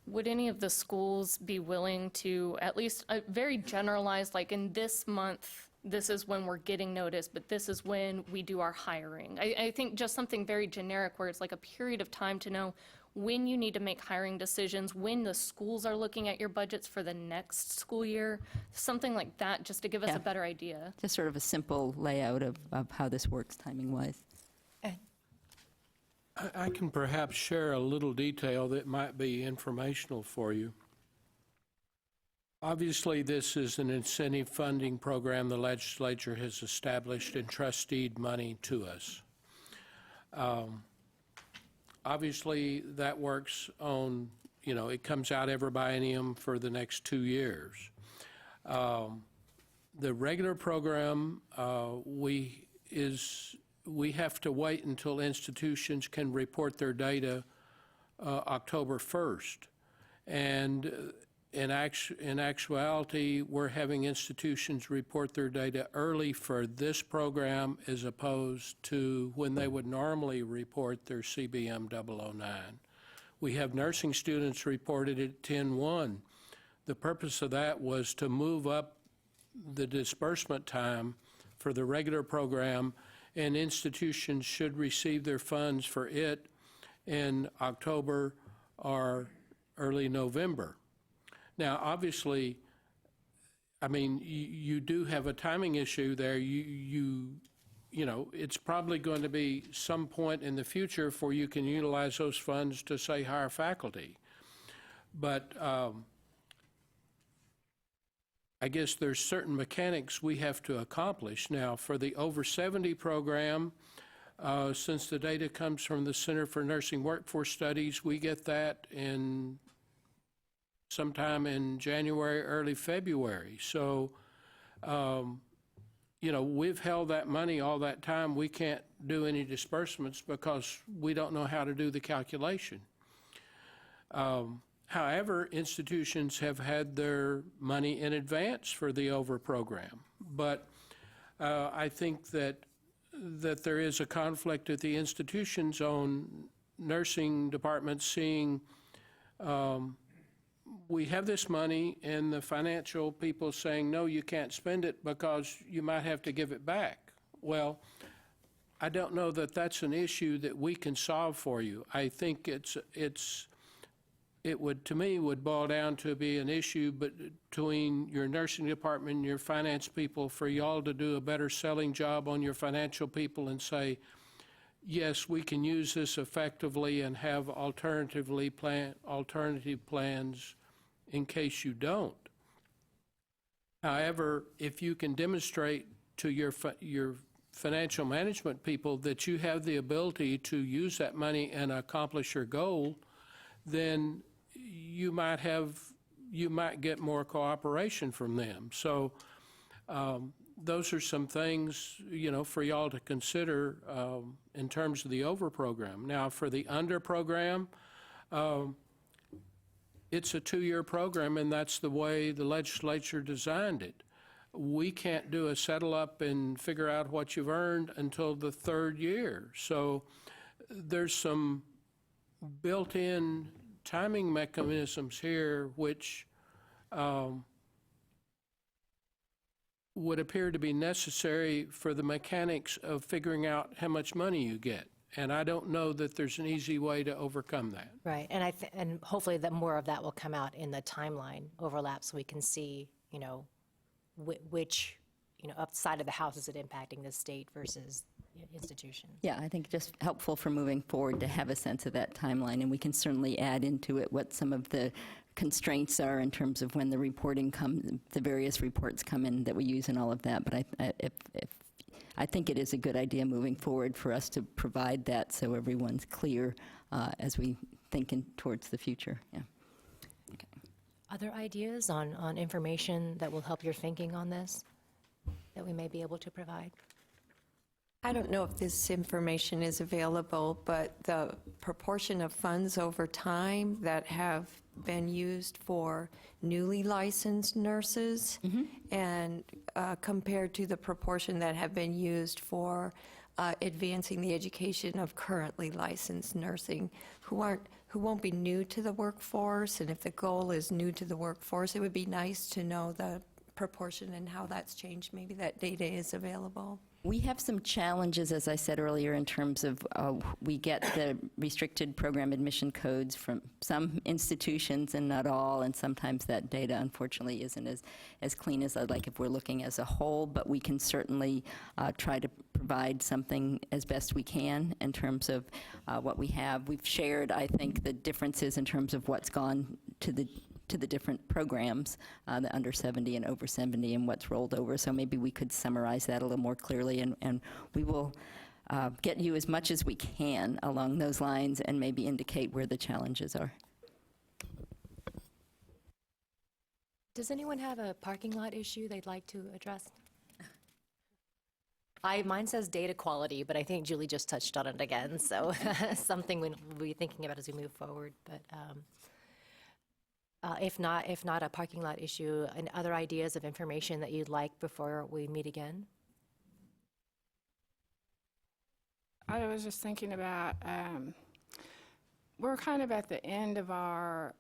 Would any of the schools be willing to, at least a very generalized, like in this month, this is when we're getting notice, but this is when we do our hiring? I think just something very generic where it's like a period of time to know when you need to make hiring decisions, when the schools are looking at your budgets for the next school year, something like that, just to give us a better idea. Just sort of a simple layout of how this works timing-wise. I can perhaps share a little detail that might be informational for you. Obviously, this is an incentive funding program the legislature has established and trusteed money to us. Obviously, that works on, it comes out every biennium for the next 2 years. The regular program, we have to wait until institutions can report their data October 1st. And in actuality, we're having institutions report their data early for this program as opposed to when they would normally report their CBM 009. We have nursing students reported at 10/1. The purpose of that was to move up the disbursement time for the regular program, and institutions should receive their funds for it in October or early November. Now, obviously, I mean, you do have a timing issue there. It's probably going to be some point in the future before you can utilize those funds to, say, hire faculty. But I guess there's certain mechanics we have to accomplish. Now, for the over 70 program, since the data comes from the Center for Nursing Workforce Studies, we get that in sometime in January, early February. So, we've held that money all that time. We can't do any disbursements because we don't know how to do the calculation. However, institutions have had their money in advance for the over program. But I think that there is a conflict at the institutions on nursing departments seeing we have this money, and the financial people saying, no, you can't spend it because you might have to give it back. Well, I don't know that that's an issue that we can solve for you. I think it would, to me, would boil down to be an issue between your nursing department and your finance people for y'all to do a better selling job on your financial people and say, yes, we can use this effectively and have alternative plans in case you don't. However, if you can demonstrate to your financial management people that you have the ability to use that money and accomplish your goal, then you might get more cooperation from them. So those are some things, for y'all to consider in terms of the over program. Now, for the under program, it's a 2-year program, and that's the way the legislature designed it. We can't do a settle up and figure out what you've earned until the 3rd year. So there's some built-in timing mechanisms here which would appear to be necessary for the mechanics of figuring out how much money you get. And I don't know that there's an easy way to overcome that. Right, and hopefully that more of that will come out in the timeline overlap, so we can see, which, upside of the house is it impacting the state versus institution. Yeah, I think just helpful for moving forward to have a sense of that timeline, and we can certainly add into it what some of the constraints are in terms of when the reporting comes, the various reports come in that we use and all of that. But I think it is a good idea moving forward for us to provide that so everyone's clear as we think towards the future. Yeah. Other ideas on information that will help your thinking on this that we may be able to provide? I don't know if this information is available, but the proportion of funds over time that have been used for newly licensed nurses and compared to the proportion that have been used for advancing the education of currently licensed nursing who won't be new to the workforce. And if the goal is new to the workforce, it would be nice to know the proportion and how that's changed. Maybe that data is available. We have some challenges, as I said earlier, in terms of we get the restricted program admission codes from some institutions and not all, and sometimes that data, unfortunately, isn't as clean as I'd like if we're looking as a whole, but we can certainly try to provide something as best we can in terms of what we have. We've shared, I think, the differences in terms of what's gone to the different programs, the under 70 and over 70, and what's rolled over. So maybe we could summarize that a little more clearly, and we will get you as much as we can along those lines and maybe indicate where the challenges are. Does anyone have a parking lot issue they'd like to address? Mine says data quality, but I think Julie just touched on it again, so something we'll be thinking about as we move forward. But if not a parking lot issue, and other ideas of information that you'd like before we meet again? I was just thinking about, we're kind of at the end of our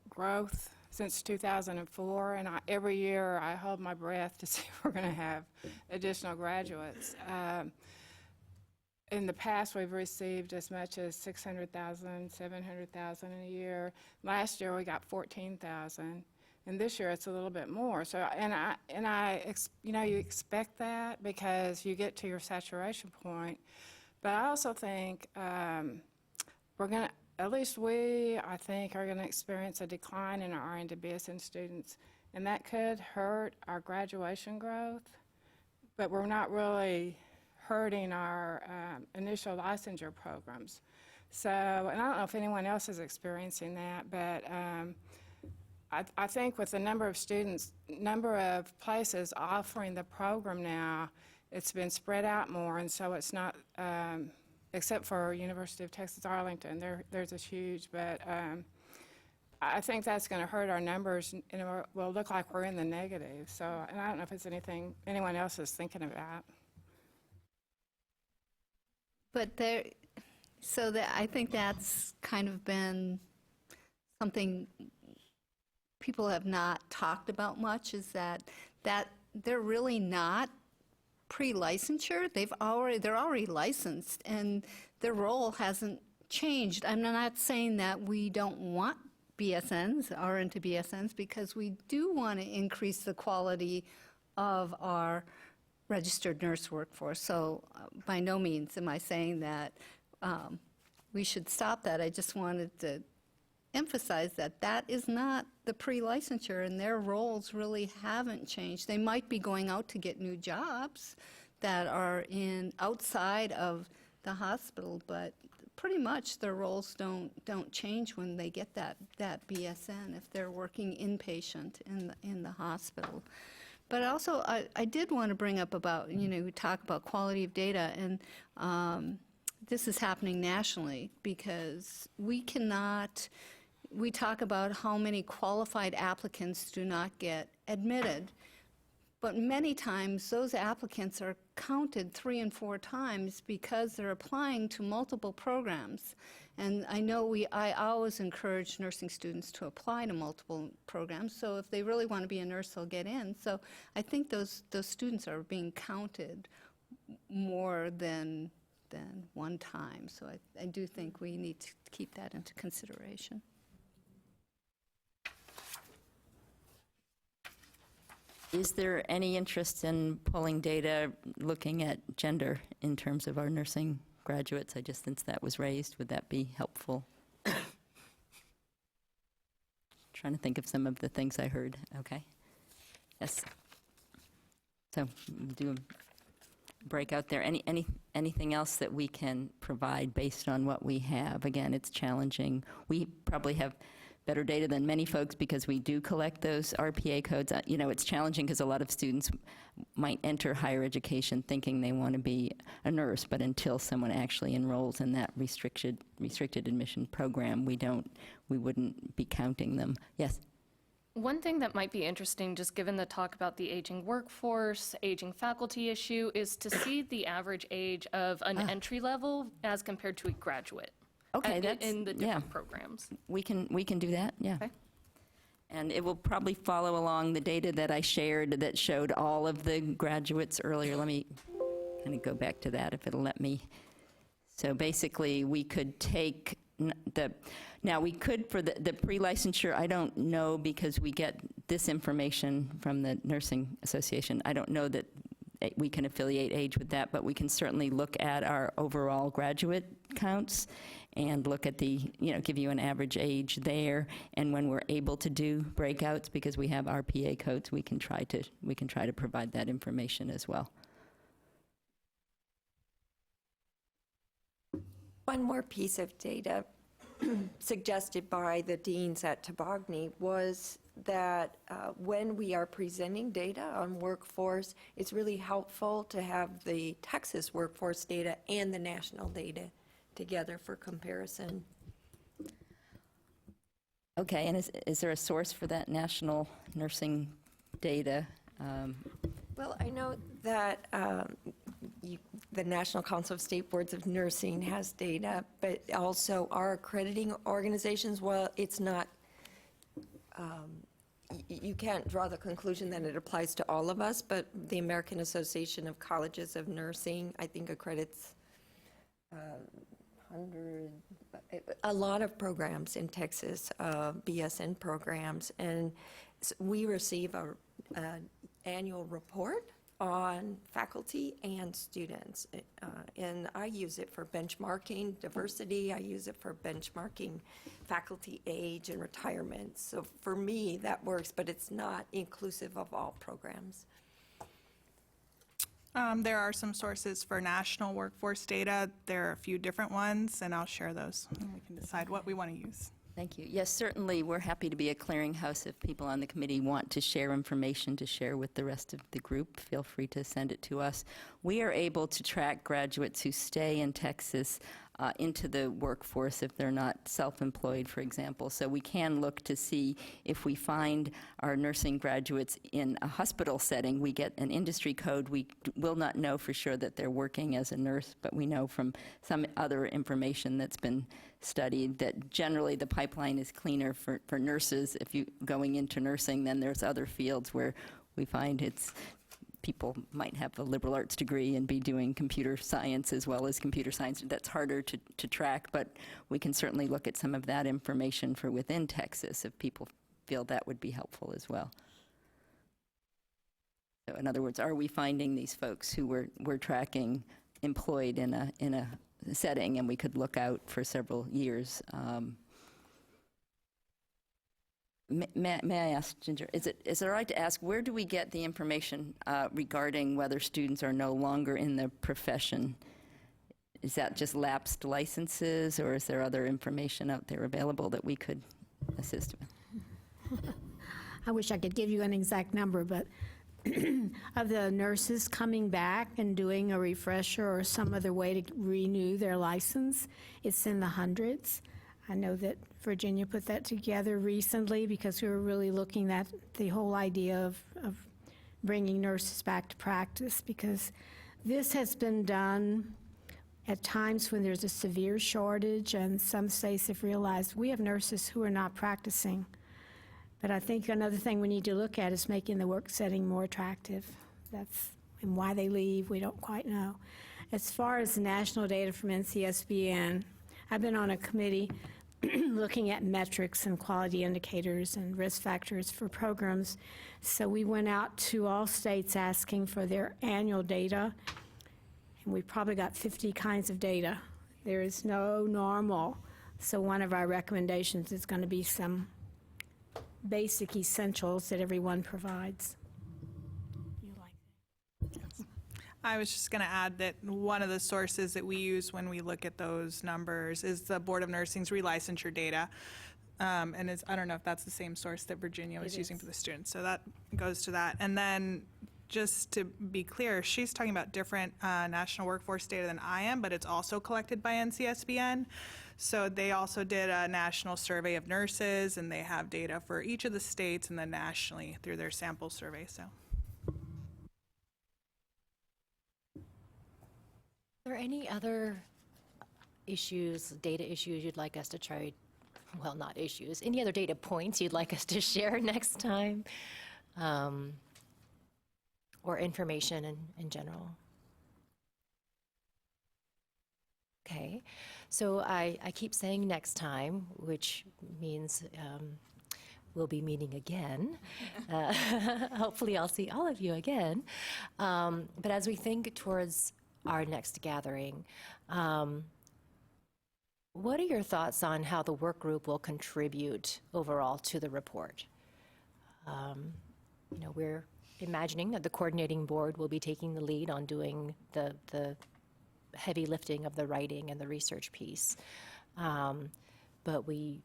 growth since 2004, and every year I hold my breath to see if we're going to have additional graduates. In the past, we've received as much as 600,000, 700,000 a year. Last year, we got 14,000, and this year it's a little bit more. So, you expect that because you get to your saturation point. But I also think we're going to, at least I think, are going to experience a decline in our RN to BSN students, and that could hurt our graduation growth. But we're not really hurting our initial licensure programs. So, and I don't know if anyone else is experiencing that, but I think with the number of places offering the program now, it's been spread out more, and so it's not, except for University of Texas Arlington, there's a huge, but I think that's going to hurt our numbers, and we'll look like we're in the negative. So, and I don't know if it's anything anyone else is thinking about. But I think that's kind of been something people have not talked about much, is that they're really not pre-licensure. They're already licensed, and their role hasn't changed. I'm not saying that we don't want BSNs, RN to BSNs, because we do want to increase the quality of our registered nurse workforce. So by no means am I saying that we should stop that. I just wanted to emphasize that that is not the pre-licensure, and their roles really haven't changed. They might be going out to get new jobs that are outside of the hospital, but pretty much their roles don't change when they get that BSN if they're working inpatient in the hospital. But also, I did want to bring up about, we talk about quality of data, and this is happening nationally because we talk about how many qualified applicants do not get admitted, but many times those applicants are counted 3 and 4 times because they're applying to multiple programs. And I know I always encourage nursing students to apply to multiple programs, so if they really want to be a nurse, they'll get in. So I think those students are being counted more than one time. So I do think we need to keep that into consideration. Is there any interest in pulling data looking at gender in terms of our nursing graduates? Since that was raised, would that be helpful? Trying to think of some of the things I heard. Okay. Yes. So do breakout there. Anything else that we can provide based on what we have? Again, it's challenging. We probably have better data than many folks because we do collect those RPA codes. It's challenging because a lot of students might enter higher education thinking they want to be a nurse, but until someone actually enrolls in that restricted admission program, we wouldn't be counting them. Yes? One thing that might be interesting, just given the talk about the aging workforce, aging faculty issue, is to see the average age of an entry level as compared to a graduate. Okay, that's in the different programs. We can do that, yeah. Okay. And it will probably follow along the data that I shared that showed all of the graduates earlier. Let me kind of go back to that if it'll let me. So basically, we could take now we could for the pre-licensure, I don't know because we get this information from the Nursing Association. I don't know that we can affiliate age with that, but we can certainly look at our overall graduate counts and look at give you an average age there. And when we're able to do breakouts, because we have RPA codes, we can try to provide that information as well. One more piece of data suggested by the deans at Tabogny was that when we are presenting data on workforce, it's really helpful to have the Texas workforce data and the national data together for comparison. Okay, and is there a source for that national nursing data? Well, I know that the National Council of State Boards of Nursing has data, but also our accrediting organizations, well, it's not, you can't draw the conclusion that it applies to all of us, but the American Association of Colleges of Nursing, I think, accredits a lot of programs in Texas, BSN programs, and we receive an annual report on faculty and students. And I use it for benchmarking diversity. I use it for benchmarking faculty age and retirement. So for me, that works, but it's not inclusive of all programs. There are some sources for national workforce data. There are a few different ones, and I'll share those, and we can decide what we want to use. Thank you. Yes, certainly, we're happy to be a clearinghouse. If people on the committee want to share information to share with the rest of the group, feel free to send it to us. We are able to track graduates who stay in Texas into the workforce if they're not self-employed, for example. So we can look to see if we find our nursing graduates in a hospital setting, we get an industry code. We will not know for sure that they're working as a nurse, but we know from some other information that's been studied that generally the pipeline is cleaner for nurses if you going into nursing than there's other fields where we find it's people might have a liberal arts degree and be doing computer science as well as computer science. That's harder to track, but we can certainly look at some of that information for within Texas if people feel that would be helpful as well. So in other words, are we finding these folks who we're tracking employed in a setting, and we could look out for several years. May I ask, Ginger, is it all right to ask, where do we get the information regarding whether students are no longer in the profession? Is that just lapsed licenses, or is there other information out there available that we could assist with? I wish I could give you an exact number, but of the nurses coming back and doing a refresher or some other way to renew their license, it's in the hundreds. I know that Virginia put that together recently because we were really looking at the whole idea of bringing nurses back to practice, because this has been done at times when there's a severe shortage, and some states have realized we have nurses who are not practicing. But I think another thing we need to look at is making the work setting more attractive. That's and why they leave, we don't quite know. As far as national data from NCSBN, I've been on a committee looking at metrics and quality indicators and risk factors for programs. So we went out to all states asking for their annual data, and we probably got 50 kinds of data. There is no normal. So one of our recommendations is going to be some basic essentials that everyone provides. I was just going to add that one of the sources that we use when we look at those numbers is the Board of Nursing's relicensure data. And I don't know if that's the same source that Virginia was using for the students. So that goes to that. And then just to be clear, she's talking about different national workforce data than I am, but it's also collected by NCSBN. So they also did a national survey of nurses, and they have data for each of the states and then nationally through their sample survey. So. Are there any other issues, data issues you'd like us to try? Well, not issues. Any other data points you'd like us to share next time? Or information in general? Okay. So I keep saying next time, which means we'll be meeting again. Hopefully I'll see all of you again. But as we think towards our next gathering, what are your thoughts on how the work group will contribute overall to the report? You know, we're imagining that the coordinating board will be taking the lead on doing the heavy lifting of the writing and the research piece. But we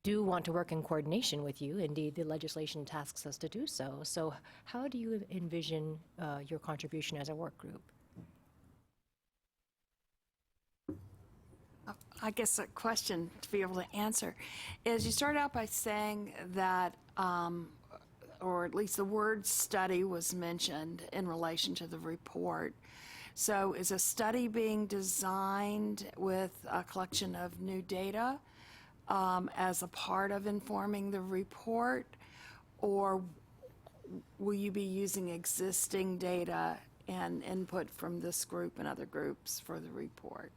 do want to work in coordination with you. Indeed, the legislation tasks us to do so. So how do you envision your contribution as a work group? I guess a question to be able to answer is, you start out by saying that, or at least the word study was mentioned in relation to the report. So is a study being designed with a collection of new data as a part of informing the report, or will you be using existing data and input from this group and other groups for the report?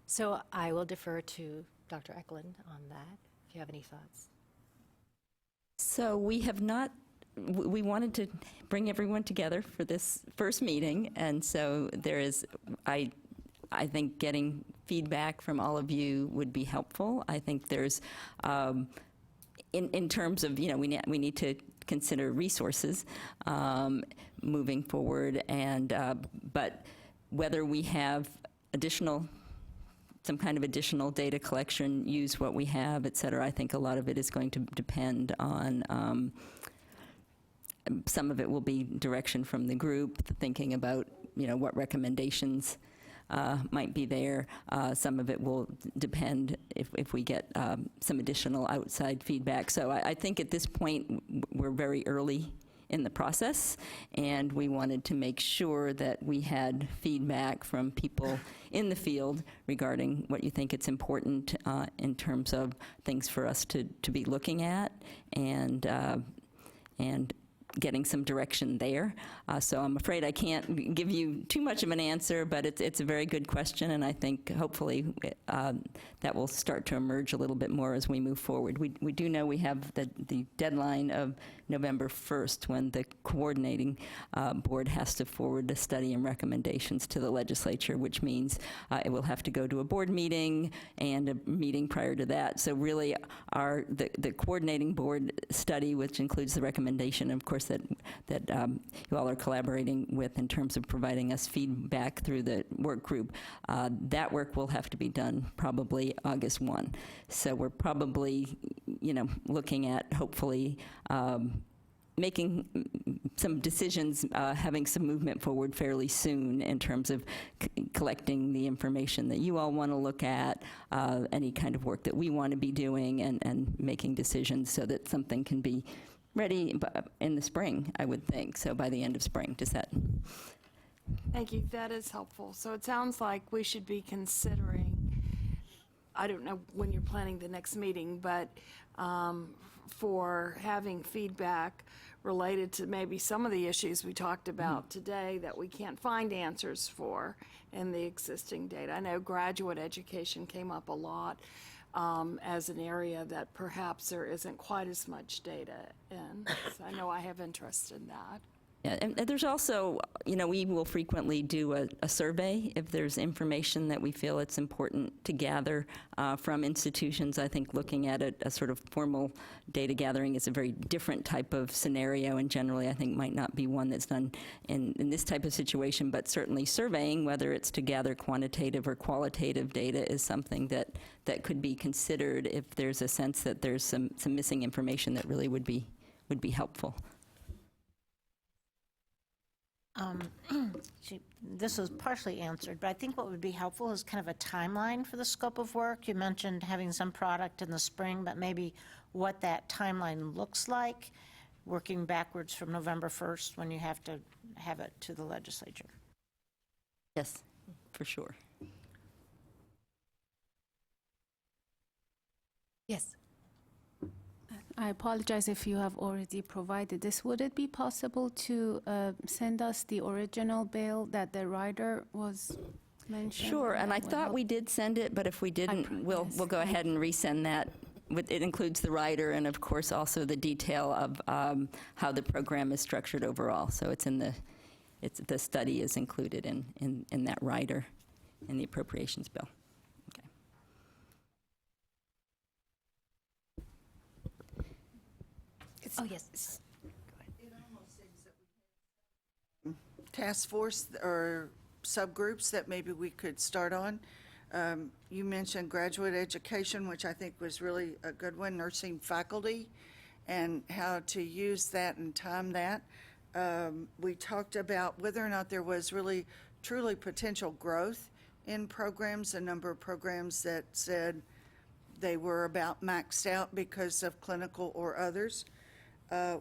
So I will defer to Dr. Eklund on that, if you have any thoughts. So we have not, we wanted to bring everyone together for this first meeting, and so there is, I think getting feedback from all of you would be helpful. I think there's, in terms of, you know, we need to consider resources moving forward, and but whether we have some kind of additional data collection, use what we have, et cetera, I think a lot of it is going to depend on, some of it will be direction from the group, thinking about, you know, what recommendations might be there. Some of it will depend if we get some additional outside feedback. So I think at this point, we're very early in the process, and we wanted to make sure that we had feedback from people in the field regarding what you think it's important in terms of things for us to be looking at, and getting some direction there. So I'm afraid I can't give you too much of an answer, but it's a very good question, and I think hopefully that will start to emerge a little bit more as we move forward. We do know we have the deadline of November 1st when the coordinating board has to forward the study and recommendations to the legislature, which means it will have to go to a board meeting and a meeting prior to that. So really the coordinating board study, which includes the recommendation, of course, that you all are collaborating with in terms of providing us feedback through the work group, that work will have to be done probably August 1. So we're probably, you know, looking at hopefully making some decisions, having some movement forward fairly soon in terms of collecting the information that you all want to look at, any kind of work that we want to be doing, and making decisions so that something can be ready in the spring, I would think. So by the end of spring, does that? Thank you. That is helpful. So it sounds like we should be considering, I don't know when you're planning the next meeting, but for having feedback related to maybe some of the issues we talked about today that we can't find answers for in the existing data. I know graduate education came up a lot as an area that perhaps there isn't quite as much data in. So I know I have interest in that. Yeah, and there's also, we will frequently do a survey if there's information that we feel it's important to gather from institutions. I think looking at a sort of formal data gathering is a very different type of scenario, and generally I think might not be one that's done in this type of situation, but certainly surveying, whether it's to gather quantitative or qualitative data, is something that could be considered if there's a sense that there's some missing information that really would be helpful. This was partially answered, but I think what would be helpful is kind of a timeline for the scope of work. You mentioned having some product in the spring, but maybe what that timeline looks like, working backwards from November 1st when you have to have it to the legislature. Yes, for sure. Yes. I apologize if you have already provided this. Would it be possible to send us the original bill that the rider was mentioned? Sure, and I thought we did send it, but if we didn't, we'll go ahead and resend that. It includes the rider and, of course, also the detail of how the program is structured overall. So it's in the study is included in that rider in the appropriations bill. Oh, yes. Task force or subgroups that maybe we could start on. You mentioned graduate education, which I think was really a good one, nursing faculty, and how to use that and time that. We talked about whether or not there was really truly potential growth in programs, a number of programs that said they were about maxed out because of clinical or others.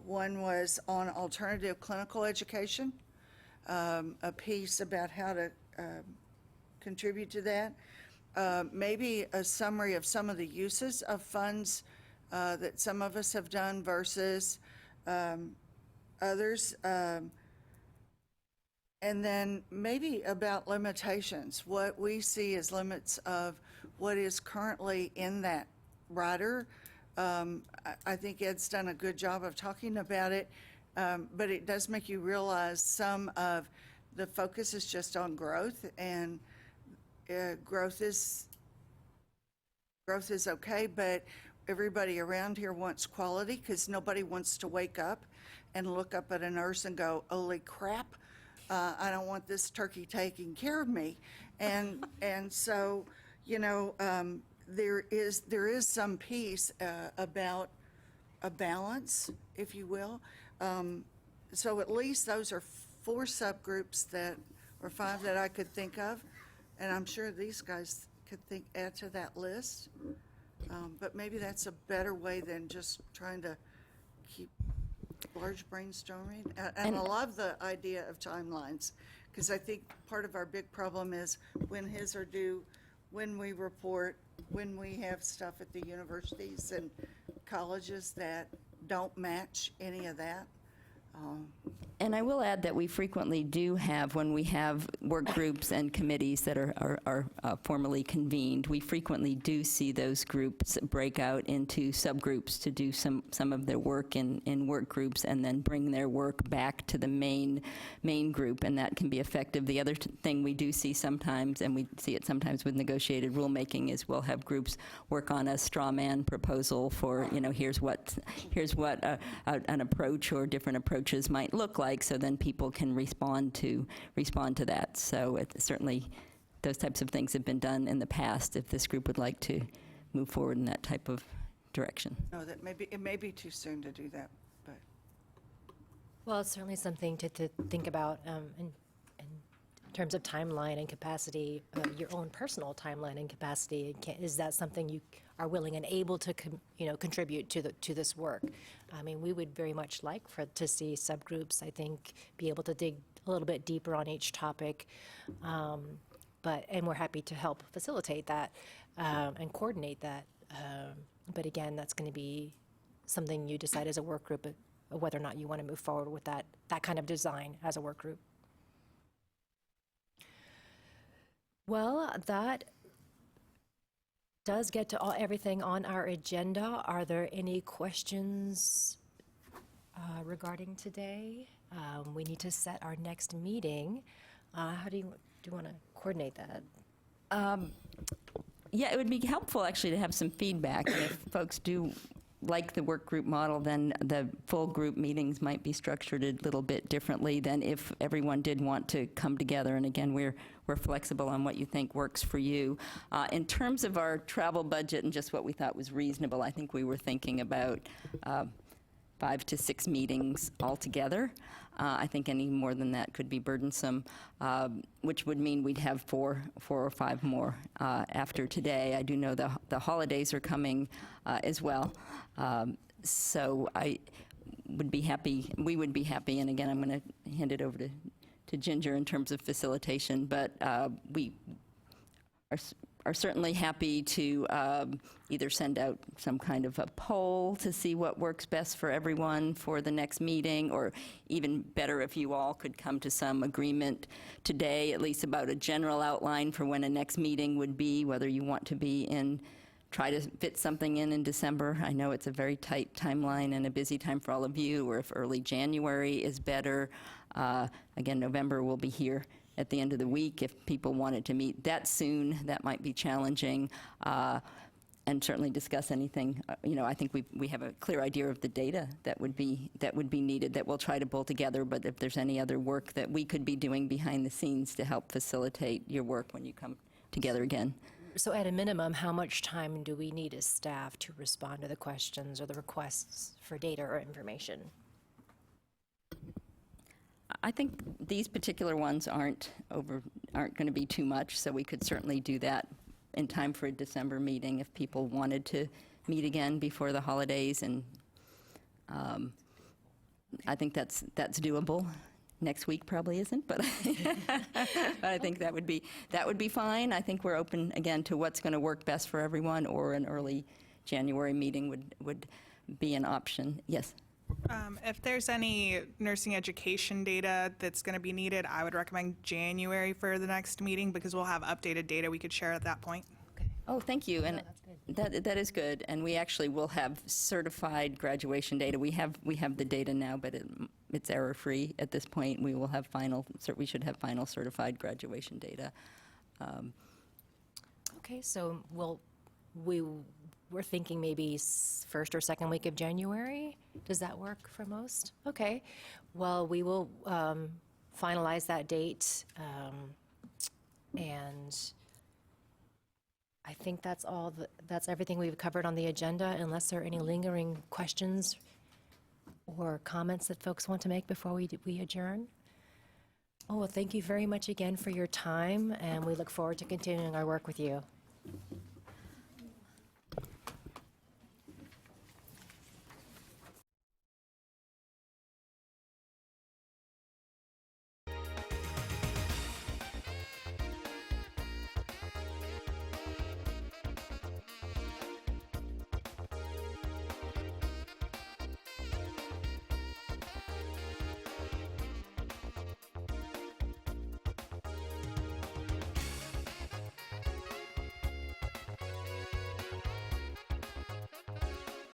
One was on alternative clinical education, a piece about how to contribute to that. Maybe a summary of some of the uses of funds that some of us have done versus others. And then maybe about limitations, what we see as limits of what is currently in that rider. I think Ed's done a good job of talking about it, but it does make you realize some of the focus is just on growth, and growth is okay, but everybody around here wants quality because nobody wants to wake up and look up at a nurse and go, holy crap, I don't want this turkey taking care of me. And so, there is some piece about a balance, if you will. So at least those are 4 subgroups or 5 that I could think of, and I'm sure these guys could add to that list. But maybe that's a better way than just trying to keep large brainstorming. And I love the idea of timelines, because I think part of our big problem is when his are due, when we report, when we have stuff at the universities and colleges that don't match any of that. And I will add that we frequently do have, when we have work groups and committees that are formally convened, we frequently do see those groups break out into subgroups to do some of their work in work groups and then bring their work back to the main group, and that can be effective. The other thing we do see sometimes, and we see it sometimes with negotiated rulemaking, is we'll have groups work on a straw man proposal for, here's what an approach or different approaches might look like, so then people can respond to that. So certainly those types of things have been done in the past if this group would like to move forward in that type of direction. No, it may be too soon to do that, but. Well, it's certainly something to think about in terms of timeline and capacity, your own personal timeline and capacity. Is that something you are willing and able to contribute to this work? I mean, we would very much like to see subgroups, I think, be able to dig a little bit deeper on each topic, and we're happy to help facilitate that and coordinate that. But again, that's going to be something you decide as a work group, whether or not you want to move forward with that kind of design as a work group. Well, that does get to everything on our agenda. Are there any questions Regarding today, we need to set our next meeting. How do you want to coordinate that? Yeah, it would be helpful actually to have some feedback. And if folks do like the work group model, then the full group meetings might be structured a little bit differently than if everyone did want to come together. And again, we're flexible on what you think works for you. In terms of our travel budget and just what we thought was reasonable, I think we were thinking about 5 to 6 meetings altogether. I think any more than that could be burdensome, which would mean we'd have 4 or 5 more after today. I do know the holidays are coming as well. So I would be happy, we would be happy, and again, I'm going to hand it over to Ginger in terms of facilitation, but we are certainly happy to either send out some kind of a poll to see what works best for everyone for the next meeting, or even better if you all could come to some agreement today, at least about a general outline for when a next meeting would be, whether you want to be in, try to fit something in December. I know it's a very tight timeline and a busy time for all of you, or if early January is better. Again, November will be here at the end of the week. If people wanted to meet that soon, that might be challenging. And certainly discuss anything. I think we have a clear idea of the data that would be needed that we'll try to pull together. But if there's any other work that we could be doing behind the scenes to help facilitate your work when you come together again. So at a minimum, how much time do we need as staff to respond to the questions or the requests for data or information? I think these particular ones aren't going to be too much, so we could certainly do that in time for a December meeting if people wanted to meet again before the holidays, and I think that's doable. Next week probably isn't, but but I think that would be fine. I think we're open again to what's going to work best for everyone, or an early January meeting would be an option. Yes. If there's any nursing education data that's going to be needed, I would recommend January for the next meeting, because we'll have updated data we could share at that point. Okay. Oh, thank you. And that is good. And we actually will have certified graduation data. We have the data now, but it's error-free at this point. We will have we should have final certified graduation data. Okay, so we're thinking maybe first or second week of January. Does that work for most? Okay. Well, we will finalize that date, and I think that's that's everything we've covered on the agenda, unless there are any lingering questions or comments that folks want to make before we adjourn. Oh, well, thank you very much again for your time, and we look forward to continuing our work with you.